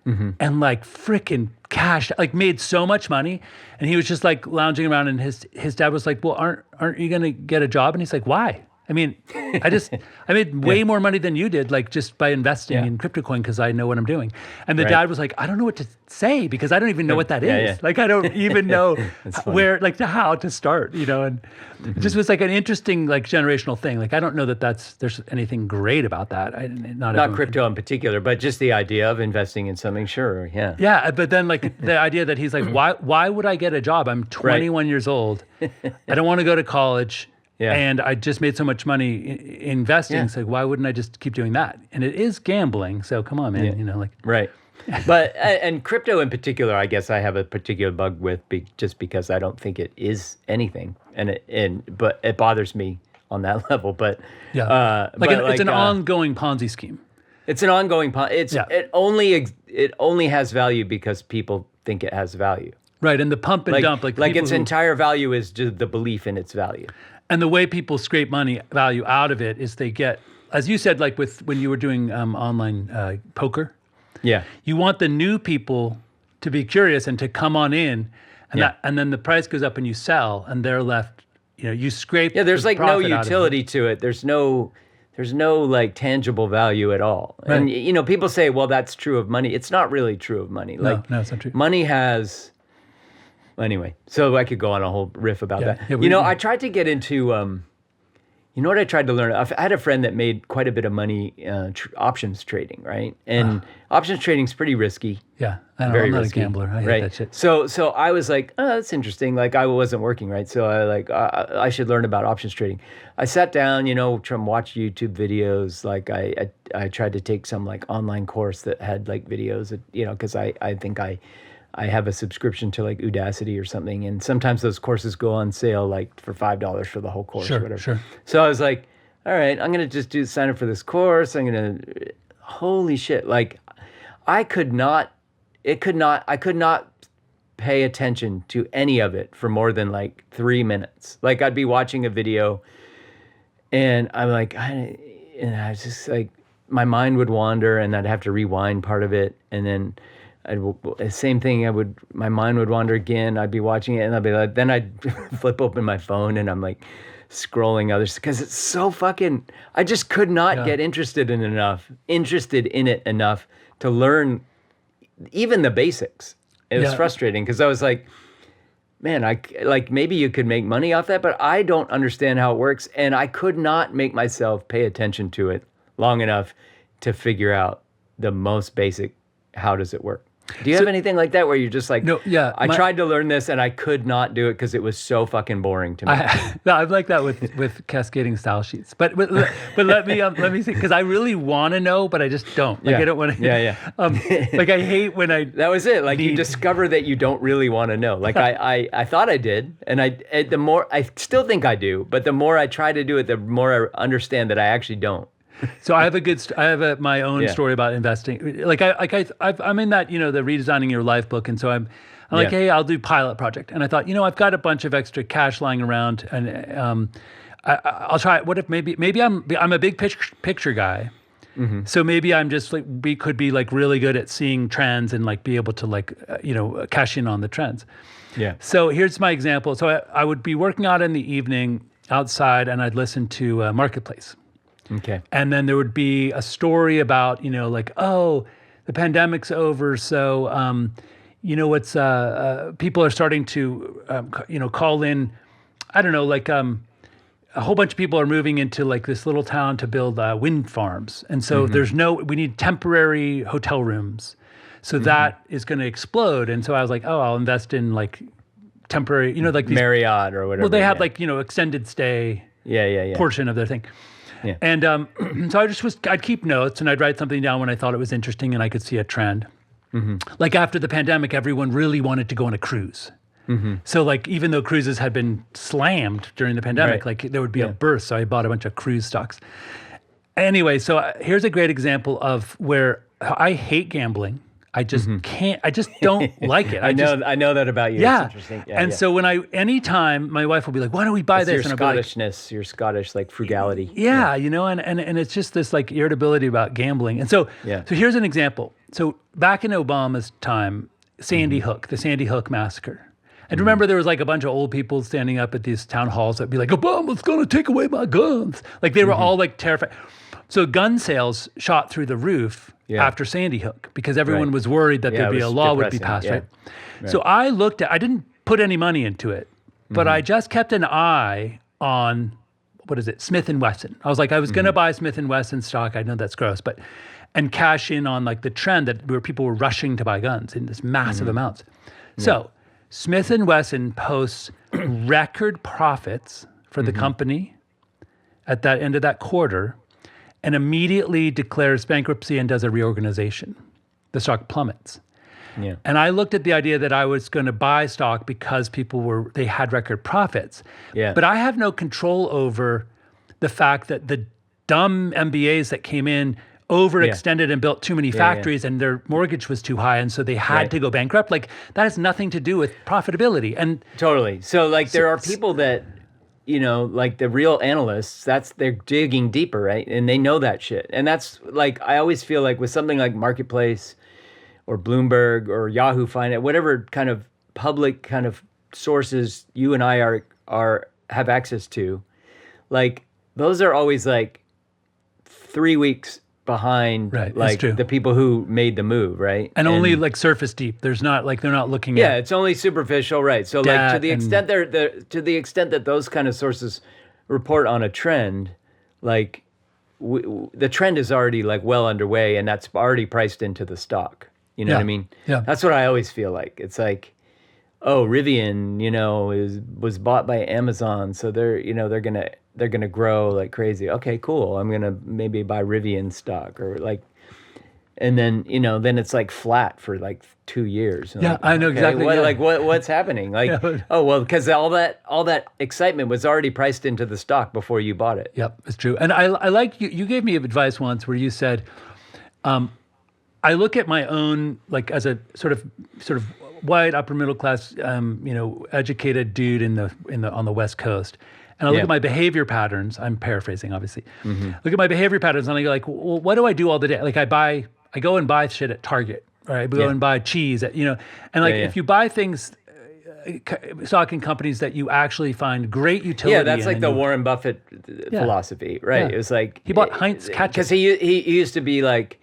And like freaking cashed, like made so much money, and he was just like lounging around, and his dad was like, well, aren't you gonna get a job? And he's like, why? I mean, I made way more money than you did, like just by investing in crypto coin because I know what I'm doing. And the dad was like, I don't know what to say because I don't even know what that is. Like I don't even know where, like how to start, and it just was like an interesting like generational thing. Like I don't know that there's anything great about that. Not crypto in particular, but just the idea of investing in something, sure, yeah. Yeah, but then like the idea that he's like, why would I get a job? I'm 21 years old. I don't want to go to college. Yeah. And I just made so much money investing. So why wouldn't I just keep doing that? And it is gambling. So come on, man. Right. But and crypto in particular, I guess I have a particular bug with just because I don't think it is anything, but it bothers me on that level. But it's an ongoing Ponzi scheme. It's an ongoing It only has value because people think it has value. Right, and the pump and dump, like its entire value is just the belief in its value. And the way people scrape value out of it is they get, as you said, like when you were doing online poker. Yeah. You want the new people to be curious and to come on in, and then the price goes up and you sell, and they're left. You scrape. Yeah, there's like no utility to it. There's no like tangible value at all. Right. And people say, well, that's true of money. It's not really true of money. No, it's not true. Money has. Anyway, so I could go on a whole riff about that. Yeah, I tried to get into, what I tried to learn? I had a friend that made quite a bit of money options trading, right? And options trading is pretty risky. Yeah, I'm not a gambler. I hate that shit. So I was like, oh, that's interesting. Like I wasn't working, right? So I should learn about options trading. I sat down, trying to watch YouTube videos. Like I tried to take some like online course that had like videos, because I think I have a subscription to like Udacity or something, and sometimes those courses go on sale like for $5 for the whole course or whatever. Sure. So I was like, all right, I'm gonna just sign up for this course. I'm gonna holy shit. Like I could not pay attention to any of it for more than like 3 minutes. Like I'd be watching a video and I'm like, and I was just like, my mind would wander and I'd have to rewind part of it. And then same thing, my mind would wander again. I'd be watching it and I'd be like, then I'd flip open my phone and I'm like scrolling others because it's so fucking, I just could not get interested in it enough to learn even the basics. It was frustrating because I was like, man, maybe you could make money off that, but I don't understand how it works. And I could not make myself pay attention to it long enough to figure out the most basic, how does it work? Do you have anything like that where you're just like, no, yeah, I tried to learn this and I could not do it because it was so fucking boring to me. I'm like that with cascading style sheets. But let me see, because I really want to know, but I just don't. Like I don't want to. Yeah. Like I hate when I. That was it. Like you discover that you don't really want to know. Like I thought I did, and the more I still think I do, but the more I try to do it, the more I understand that I actually don't. So I have my own story about investing. Like I'm in that, the redesigning your life book. And so I'm like, hey, I'll do pilot project. And I thought, I've got a bunch of extra cash lying around and I'll try it. What if maybe I'm a big picture guy. Mm-hmm. So maybe I'm just like, we could be like really good at seeing trends and like be able to like, cash in on the trends. Yeah. So here's my example. So I would be working out in the evening outside and I'd listen to Marketplace. Okay. And then there would be a story about, like, oh, the pandemic's over. So, people are starting to, call in, I don't know, like a whole bunch of people are moving into like this little town to build wind farms. And so we need temporary hotel rooms. So that is going to explode. And so I was like, oh, I'll invest in like temporary, like these, Marriott or whatever. Well, they have like, extended stay portion of their thing. Yeah. And so I'd keep notes and I'd write something down when I thought it was interesting and I could see a trend. Mm-hmm. Like after the pandemic, everyone really wanted to go on a cruise. Mm-hmm. So like, even though cruises had been slammed during the pandemic, like there would be a burst. So I bought a bunch of cruise stocks. Anyway, so here's a great example of where I hate gambling. I just can't, I just don't like it. I know that about you. Yeah. It's interesting. And so anytime my wife will be like, why don't we buy this? Your Scottishness, your Scottish like frugality. Yeah. And it's just this like irritability about gambling. And so here's an example. So back in Obama's time, Sandy Hook, the Sandy Hook massacre. And remember there was like a bunch of old people standing up at these town halls that'd be like, Obama's going to take away my guns. Like they were all like terrified. So gun sales shot through the roof after Sandy Hook because everyone was worried that there'd be a law would be passed, right? So I didn't put any money into it, but I just kept an eye on, Smith & Wesson. I was like, I was going to buy Smith & Wesson stock. I know that's gross, and cash in on like the trend where people were rushing to buy guns in this massive amounts. So Smith & Wesson posts record profits for the company at that end of that quarter, and immediately declares bankruptcy and does a reorganization. The stock plummets. Yeah. And I looked at the idea that I was going to buy stock because they had record profits. Yeah. But I have no control over the fact that the dumb MBAs that came in overextended and built too many factories and their mortgage was too high and so they had to go bankrupt. Like that has nothing to do with profitability. And totally. So like there are people that like the real analysts, they're digging deeper, right? And they know that shit. And that's like, I always feel like with something like Marketplace or Bloomberg or Yahoo Finance, whatever kind of public kind of sources you and I have access to, like those are always like 3 weeks behind like the people who made the move, right? And only like surface deep. There's not like they're not looking at. Yeah, it's only superficial, right? So like to the extent that those kind of sources report on a trend, like the trend is already like well underway and that's already priced into the stock. You know what I mean? Yeah. That's what I always feel like. It's like, oh, Rivian, was bought by Amazon, so they're gonna grow like crazy. Okay, cool. I'm gonna maybe buy Rivian stock or like, and then then it's like flat for like 2 years. Yeah, I know exactly. What's happening? Like, oh well, because all that excitement was already priced into the stock before you bought it. Yep, it's true. And I like you. You gave me advice once where you said, I look at my own, like, as a sort of white upper middle class, educated dude on the West Coast, and I look at my behavior patterns. I'm paraphrasing, obviously. Look at my behavior patterns, and I go like, well, what do I do all the day? Like, I go and buy shit at Target, right? I go and buy cheese at, and like if you buy things, stock in companies that you actually find great utility. Yeah, that's like the Warren Buffett philosophy, right? It was like he bought Heinz ketchup because he used to be like,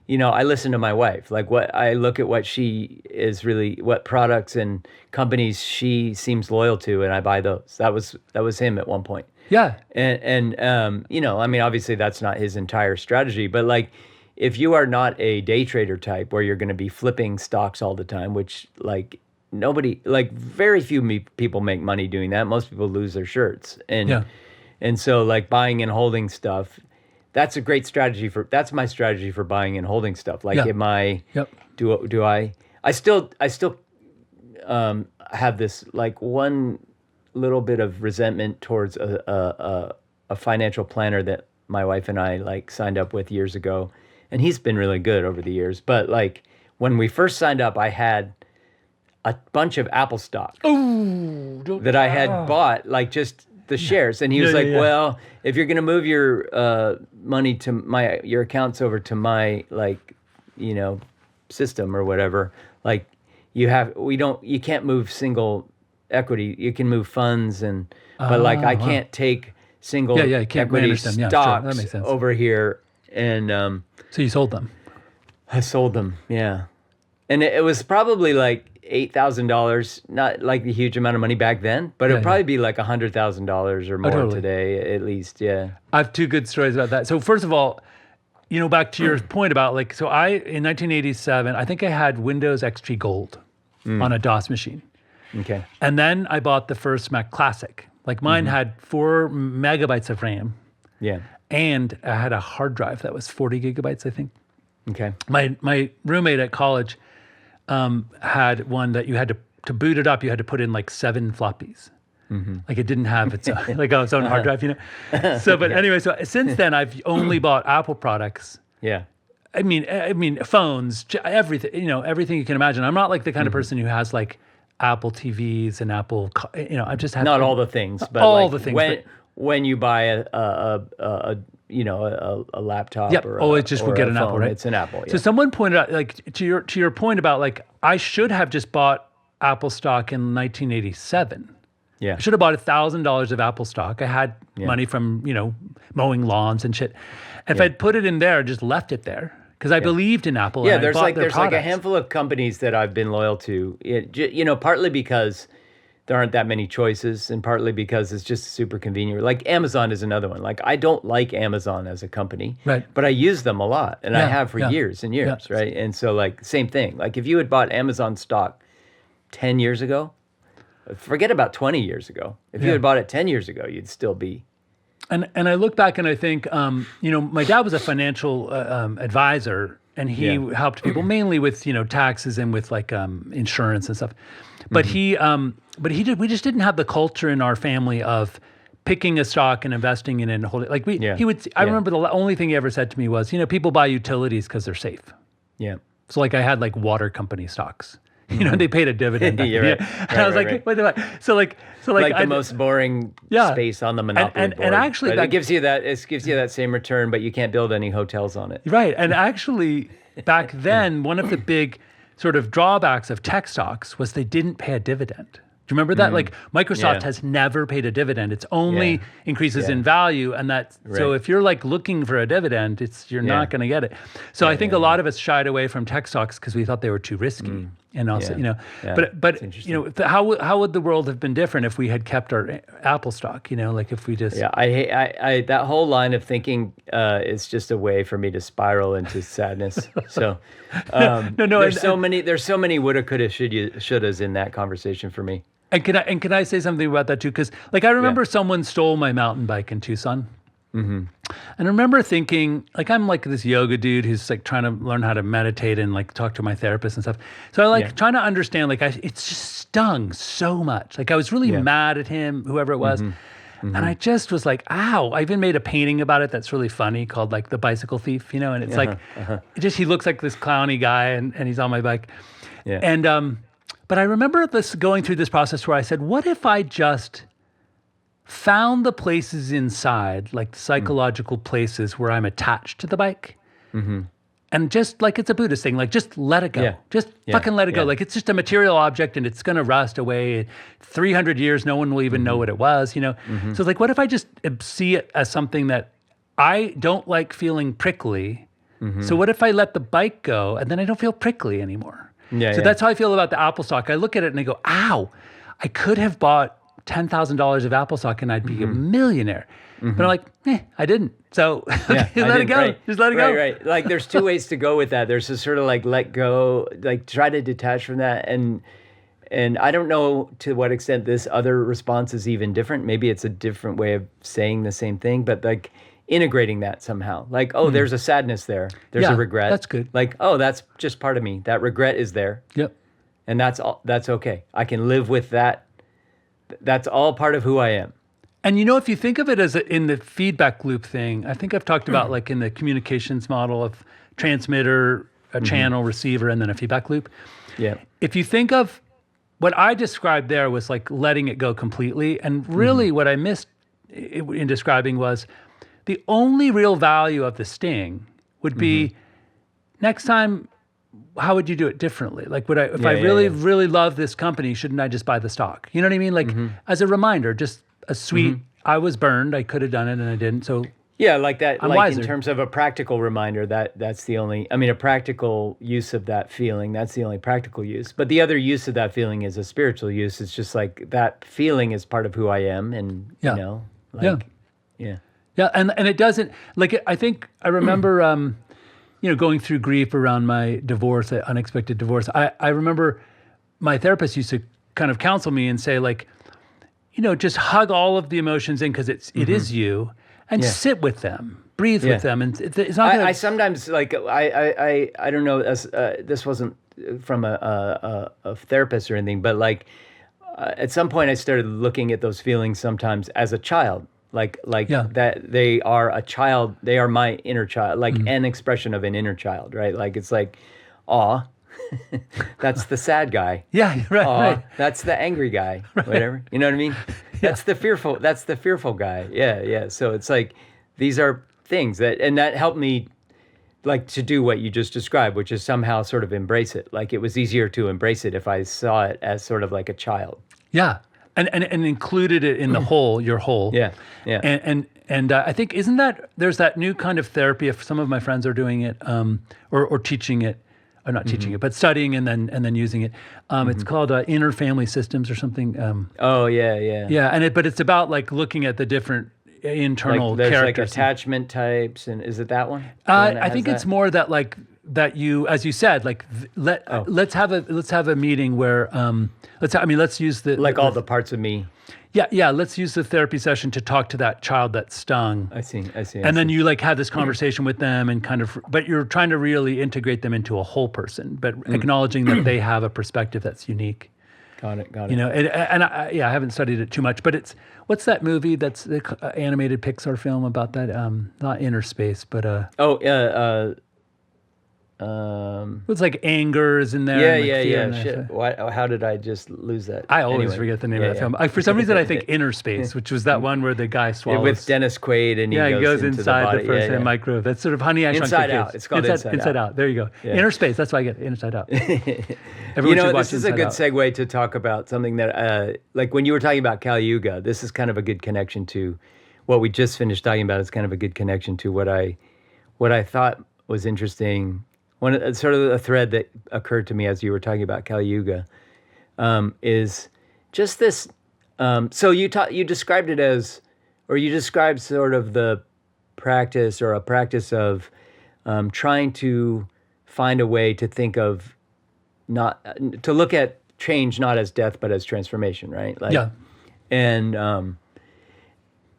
I listen to my wife. Like, I look at what she is really, what products and companies she seems loyal to, and I buy those. That was him at one point. Yeah. And I mean, obviously that's not his entire strategy, but like, if you are not a day trader type where you're going to be flipping stocks all the time, which like very few people make money doing that. Most people lose their shirts. And so like buying and holding stuff, that's a great strategy that's my strategy for buying and holding stuff. Like, I still have this like one little bit of resentment towards a financial planner that my wife and I like signed up with years ago. And he's been really good over the years. But like when we first signed up, I had a bunch of Apple stock that I had bought, like just the shares. And he was well, if you're going to move your money to your accounts over to my like, system or whatever, like you can't move single equity. You can move funds but like I can't take single equity stocks over here. And so you sold them. I sold them, yeah. And it was probably like $8,000, not like a huge amount of money back then, but it'd probably be like $100,000 or more today, at least. Yeah. I have two good stories about that. So first of all, back to your point about like, so in 1987, I think I had Windows XP Gold on a DOS machine. Okay. And then I bought the first Mac Classic. Like mine had 4 megabytes of RAM. Yeah. And I had a hard drive that was 40 gigabytes, I think. Okay. My roommate at college had one that you had to boot it up. You had to put in like 7 floppies. Like it didn't have its own, its own hard drive, So, but anyway, so since then I've only bought Apple products. Yeah. I mean, phones, everything. Everything you can imagine. I'm not like the kind of person who has like Apple TVs and Apple. I've just had not all the things, but all like the things. When you buy a laptop it just would get an phone, Apple, right? It's an Apple. Yeah. So someone pointed out, like to your point about like I should have just bought Apple stock in 1987. Yeah. I should have bought $1,000 of Apple stock. I had money from mowing lawns and shit. If I'd put it in there, just left it there because I believed in Apple. Yeah, and there's like products. a handful of companies that I've been loyal to. Partly because there aren't that many choices, and partly because it's just super convenient. Like Amazon is another one. Like I don't like Amazon as a company, right? But I use them a lot, and I have for years and years, right? And so like same thing. Like if you had bought Amazon stock 10 years ago, forget about 20 years ago. If you had bought it 10 years ago, you'd still be. And I look back and I think, my dad was a financial advisor, and he helped people mainly with taxes and with like insurance and stuff. But we just didn't have the culture in our family of picking a stock and investing in it and holding. Like I remember the only thing he ever said to me was, people buy utilities because they're safe. Yeah. So like I had like water company stocks. They paid a dividend. Right. And I was like, wait a minute. So like the most boring space on the monopoly board. And actually, it gives you that same return, but you can't build any hotels on it. Right. And actually, back then, one of the big sort of drawbacks of tech stocks was they didn't pay a dividend. Do you remember that? Like Microsoft has never paid a dividend. It's only increases in value, and so if you're like looking for a dividend, you're not going to get it. So I think a lot of us shied away from tech stocks because we thought they were too risky. And also, but how would the world have been different if we had kept our Apple stock? Like if we just I that whole line of thinking is just a way for me to spiral into sadness. So there's so many woulda, coulda, shouldas in that conversation for me. And can I say something about that too? Because like I remember someone stole my mountain bike in Tucson. And I remember thinking, like, I'm like this yoga dude who's like trying to learn how to meditate and like talk to my therapist and stuff. So I like trying to understand, like, it just stung so much. Like I was really mad at him, whoever it was. And I just was like, ow. I even made a painting about it that's really funny called like The Bicycle Thief, and it's like, he looks like this clowny guy and he's on my bike. Yeah. And, but I remember going through this process where I said, what if I just found the places inside, like the psychological places where I'm attached to the bike, and just like it's a Buddhist thing, like just let it go. Yeah. Just fucking let it go. Like it's just a material object and it's going to rust away. 300 years, no one will even know what it was, So it's like, what if I just see it as something that I don't like feeling prickly? So what if I let the bike go and then I don't feel prickly anymore? So that's how I feel about the Apple stock. I look at it and I go, ow, I could have bought $10,000 of Apple stock and I'd be a millionaire. But I'm like, I didn't. So let it go. Right. Just let it go. Right. Like there's two ways to go with that. There's a sort of like let go, like try to detach from that. And I don't know to what extent this other response is even different. Maybe it's a different way of saying the same thing, but like integrating that somehow. Like, oh, there's a sadness there. There's a regret. That's good. Like, oh, that's just part of me. That regret is there. Yep. And that's okay. I can live with that. That's all part of who I am. And if you think of it as in the feedback loop thing, I think I've talked about like in the communications model of transmitter, a channel, receiver, and then a feedback loop. Yeah. If you think of what I described there was like letting it go completely. And really what I missed in describing was the only real value of the sting would be next time, how would you do it differently? Like, if I really love this company, shouldn't I just buy the stock? You know what I mean? Like as a reminder, just a sweet, I was burned. I could have done it and I didn't. So yeah, like that, I'm like wiser. in terms of a practical reminder, that's the only, a practical use of that feeling, that's the only practical use. But the other use of that feeling is a spiritual use. It's just like that feeling is part of who I am. And, yeah. And it doesn't, like, I think I remember, going through grief around my divorce, unexpected divorce. I remember my therapist used to kind of counsel me and say like, just hug all of the emotions in because it is you, and sit with them, breathe with them, and it's not. I sometimes like I don't know. This wasn't from a therapist or anything, but like at some point I started looking at those feelings sometimes as a child, like that they are a child. They are my inner child, like an expression of an inner child, right? Like it's like, aw. That's the sad guy. Yeah, right. That's the angry guy. Right. Whatever. You know what I mean? That's the fearful guy. Yeah. So it's like these are things that helped me like to do what you just described, which is somehow sort of embrace it. Like it was easier to embrace it if I saw it as sort of like a child. Yeah. And included it in the whole, your whole. Yeah. And I think there's that new kind of therapy. If some of my friends are doing it, or teaching it, or not teaching it, but studying and then using it. It's called inner family systems or something. Yeah, but it's about like looking at the different internal like, there's characters. Like attachment types, and is it that one? I think it's more that like that you, as you said, like let's have a meeting where let's use the all the parts of me. Yeah. Let's use the therapy session to talk to that child that stung. I see. And then you like have this conversation with them and kind of, but you're trying to really integrate them into a whole person, but acknowledging that they have a perspective that's unique. Got it. I haven't studied it too much, but what's that movie that's the animated Pixar film about that? Not Inner Space, but it's like anger is in there. Yeah. Shit. How did I just lose that? I always forget the name of that film. For some reason, I think Inner Space, which was that one where the guy swallows. With Dennis Quaid, and he goes inside the first micro. That's sort of Honey, I Shrunk the Kids. Inside Out. It's called Inside Out. There you go. Yeah. Inner Space. That's why I get Inside Out. Everyone should watch this is a good segue to talk about something that, like when you were talking about Kali Yuga, this is kind of a good connection to what we just finished talking about. It's kind of a good connection to what I thought was interesting. One sort of a thread that occurred to me as you were talking about Kali Yuga is just this. So you described it as, or you described sort of the practice or a practice of trying to find a way to think of to look at change not as death but as transformation, right? Like, yeah.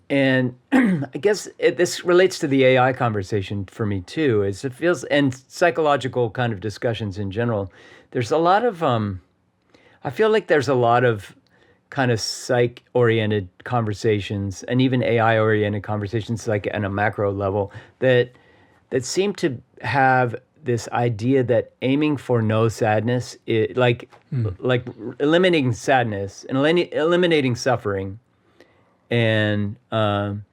And I guess this relates to the AI conversation for me too. Is it feels, and psychological kind of discussions in general. There's a lot of I feel like there's a lot of kind of psych-oriented conversations and even AI-oriented conversations, like on a macro level, that seem to have this idea that aiming for no sadness, like eliminating sadness and eliminating suffering, and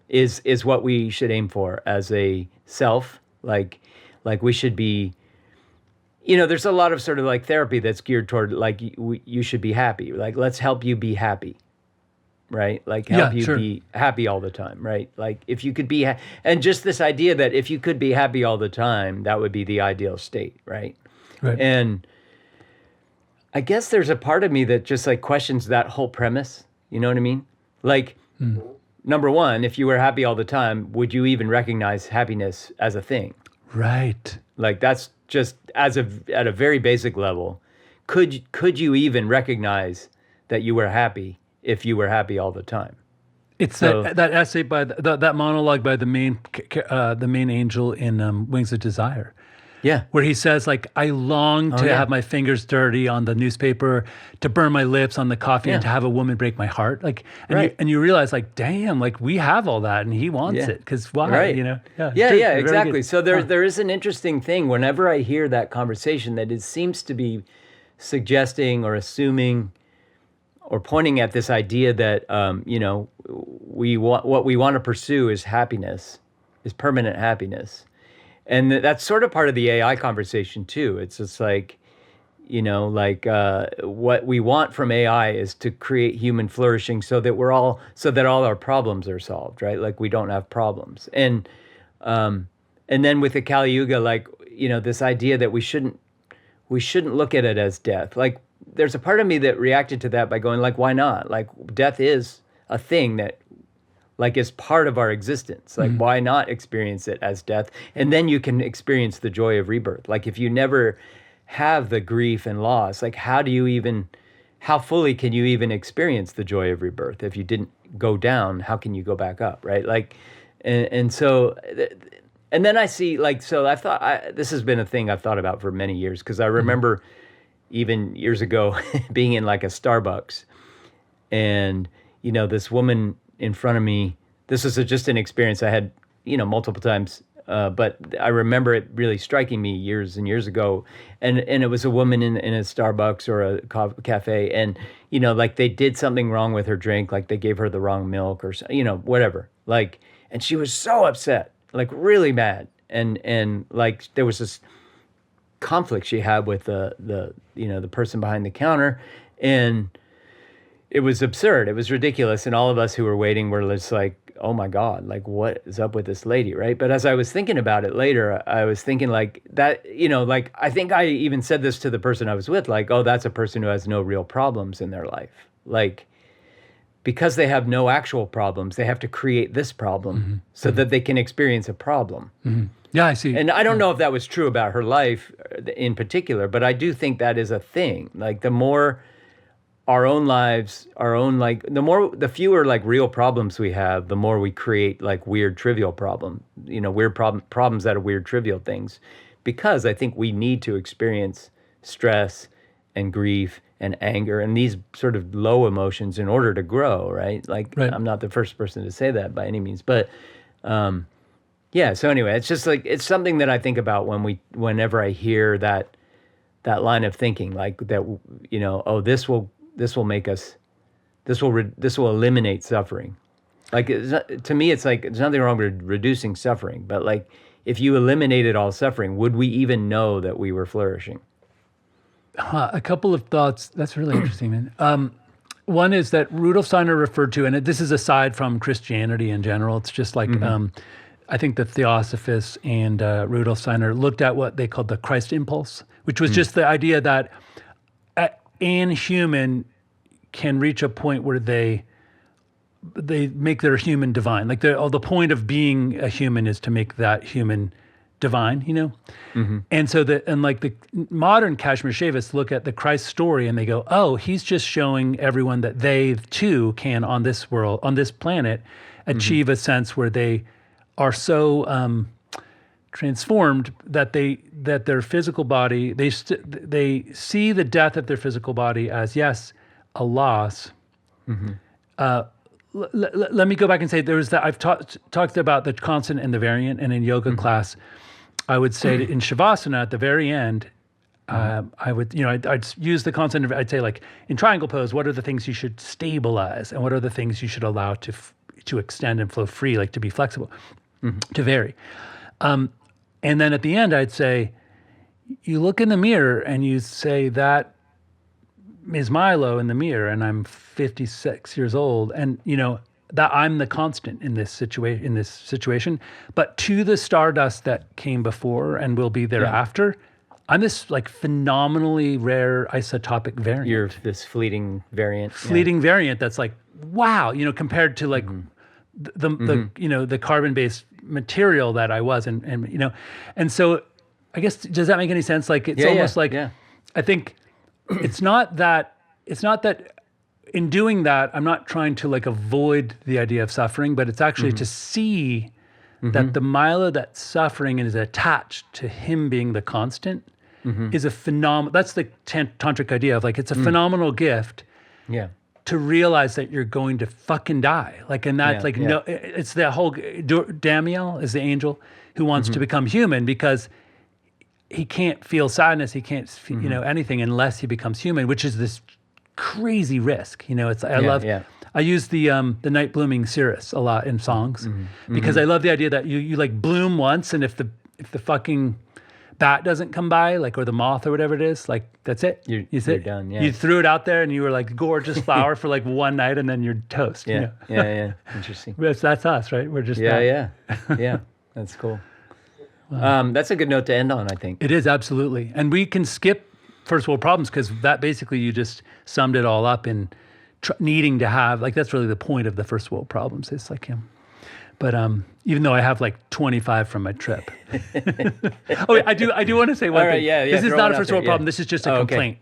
is what we should aim for as a self. Like we should be. There's a lot of sort of like therapy that's geared toward like you should be happy. Like, let's help you be happy, right? Like help you be happy all the time, right? Like if you could be, and just this idea that if you could be happy all the time, that would be the ideal state, right? Right. And I guess there's a part of me that just like questions that whole premise. You know what I mean? Like, number one, if you were happy all the time, would you even recognize happiness as a thing? Right. Like that's just at a very basic level. Could you even recognize that you were happy if you were happy all the time? It's that essay by that monologue by the main angel in Wings of Desire. Yeah. Where he says, like, I long to have my fingers dirty on the newspaper, to burn my lips on the coffee, and to have a woman break my heart. Like, and you realize, like, damn, like, we have all that, and he wants it. Because why? Right. Yeah, exactly. So there is an interesting thing whenever I hear that conversation that it seems to be suggesting or assuming or pointing at this idea that, what we want to pursue is happiness, is permanent happiness. And that's sort of part of the AI conversation too. It's just like, what we want from AI is to create human flourishing so that all our problems are solved, right? Like we don't have problems. And then with the Kali Yuga, like, this idea that we shouldn't look at it as death. Like there's a part of me that reacted to that by going like, why not? Like death is a thing that like is part of our existence. Like why not experience it as death? And then you can experience the joy of rebirth. Like if you never have the grief and loss, like how fully can you even experience the joy of rebirth? If you didn't go down, how can you go back up, right? Like, and so, and then I see like, so I thought, this has been a thing I've thought about for many years, because I remember even years ago being in like a Starbucks and, this woman in front of me, this was just an experience I had, multiple times, but I remember it really striking me years and years ago. And it was a woman in a Starbucks or a cafe, and, like they did something wrong with her drink, like they gave her the wrong milk or, whatever. Like, and she was so upset, like really mad. And like there was this conflict she had with the person behind the counter, and it was absurd. It was ridiculous. And all of us who were waiting were just like, oh my God, like what is up with this lady, right? But as I was thinking about it later, I was thinking like that, like I think I even said this to the person I was with, like, oh, that's a person who has no real problems in their life. Like, because they have no actual problems, they have to create this problem so that they can experience a problem. Yeah, I see. And I don't know if that was true about her life in particular, but I do think that is a thing. Like the more our own lives, the fewer like real problems we have, the more we create like weird trivial problems out of weird trivial things. Because I think we need to experience stress and grief and anger and these sort of low emotions in order to grow, right? Like I'm not the first person to say that by any means, but yeah. So anyway, it's just like, it's something that I think about whenever I hear that line of thinking, like that, oh, this will eliminate suffering. Like to me, it's like there's nothing wrong with reducing suffering, but like if you eliminated all suffering, would we even know that we were flourishing? A couple of thoughts. That's really interesting, man. One is that Rudolf Steiner referred to, and this is aside from Christianity in general. It's just like I think the Theosophists and Rudolf Steiner looked at what they called the Christ impulse, which was just the idea that an human can reach a point where they make their human divine. Like the point of being a human is to make that human divine, And so like the modern Kashmir Shaivists look at the Christ story and they go, oh, he's just showing everyone that they too can on this world, on this planet, achieve a sense where they are so transformed that their physical body, they see the death of their physical body as, yes, a loss, Let me go back and say there was that I've talked about the constant and the variant, and in yoga class, I would say that in Shavasana at the very end, I would, I'd use the constant. I'd say like in triangle pose, what are the things you should stabilize, and what are the things you should allow to extend and flow free, like to be flexible, to vary. And then at the end, I'd say, you look in the mirror and you say, that is Milo in the mirror, and I'm 56 years old, and that I'm the constant in this situation. But to the stardust that came before and will be thereafter, I'm this like phenomenally rare isotopic variant. You're this fleeting variant. Variant that's like, wow, compared to like the carbon-based material that I was, and so I guess, does that make any sense? Like it's almost like I think it's not that in doing that I'm not trying to like avoid the idea of suffering, but it's actually to see that the Milo that's suffering and is attached to him being the constant is a phenomenal. That's the tantric idea of like it's a phenomenal gift. Yeah. To realize that you're going to fucking die. Like, and that's no, it's the whole, Damiel is the angel who wants to become human because he can't feel sadness. He can't, anything unless he becomes human, which is this crazy risk. I use the night blooming cirrus a lot in songs because I love the idea that you like bloom once, and if the fucking bat doesn't come by, like, or the moth or whatever it is, like, that's it. You're done. Yeah. You threw it out there and you were like gorgeous flower for like one night, and then you're toast. Yeah. Yeah. Interesting. That's us, right? We're just Yeah. That's cool. Wow. That's a good note to end on, I think. It is, absolutely. And we can skip first world problems because that basically you just summed it all up in needing to have, like, that's really the point of the first world problems. It's like him. But even though I have like 25 from my trip. I do want to say one thing. This is not a first world problem. This is just a complaint.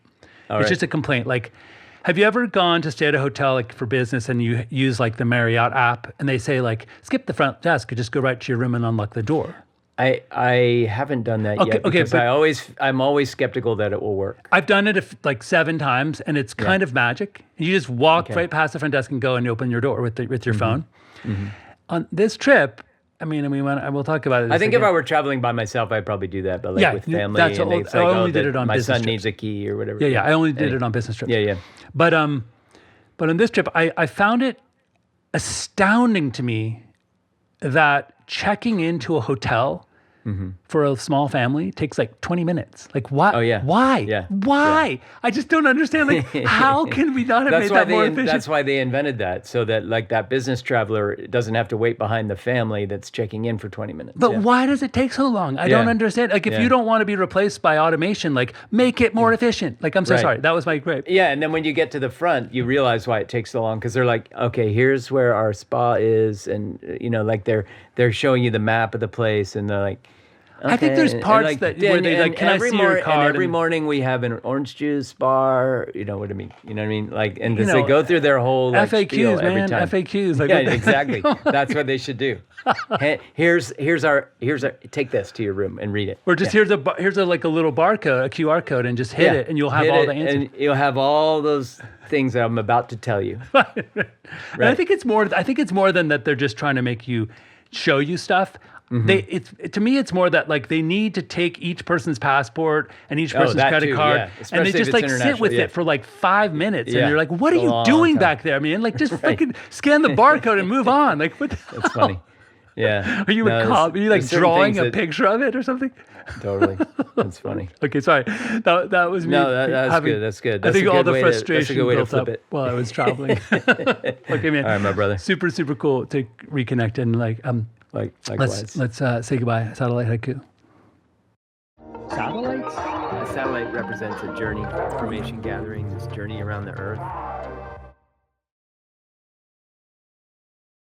It's just a complaint. Like, have you ever gone to stay at a hotel like for business and you use like the Marriott app and they say like, skip the front desk and just go right to your room and unlock the door? I haven't done that yet because I'm always skeptical that it will work. I've done it like 7 times, and it's kind of magic. You just walk right past the front desk and go and open your door with your phone. On this trip, I mean, we'll talk about it. I think if I were traveling by myself, I'd probably do that. But like with family, I only did it on business trips. My son needs a key or whatever. Yeah. I only did it on business trips. Yeah. But on this trip, I found it astounding to me that checking into a hotel for a small family takes like 20 minutes. Like, what? Oh, yeah. Why? Yeah. Why? Yeah. I just don't understand. Like, how can we not have made that more efficient? That's why they invented that, so that like that business traveler doesn't have to wait behind the family that's checking in for 20 minutes. But why does it take so long? I don't understand. Like, if you don't want to be replaced by automation, like, make it more efficient. Like, I'm so sorry. That was my gripe. Yeah, and then when you get to the front, you realize why it takes so long, because they're like, okay, here's where our spa is, and like they're showing you the map of the place, and they're like, okay. I think there's parts where they like, can I see your card? And every morning we have an orange juice bar. You know what I mean? You know what I mean? Like, and they go through their whole like, FAQs, man. Every time. FAQs. Like, yeah, exactly. That's what they should do. Here's our take this to your room and read it. Or just here's a like a little barcode, a QR code, and just hit it, and you'll have all the answers. And you'll have all those things that I'm about to tell you. Right. And I think it's more than that. They're just trying to make you show you stuff. To me, it's more that like they need to take each person's passport and each person's credit card, and they just like sit with it for like 5 minutes, and you're like, "What are you doing back there, man? Like, just fucking scan the barcode and move on." Like, what? That's funny. Yeah. Are you are you like drawing a picture of it or something? Totally. That's funny. Okay, sorry. That was me. No, that's good. That's good. I think all the frustration built up while I was traveling. Okay, man. All right, my brother. Super, super cool to reconnect and likewise. Let's say goodbye. Satellite Haiku. Satellites? A satellite represents a journey, information gathering, this journey around the Earth.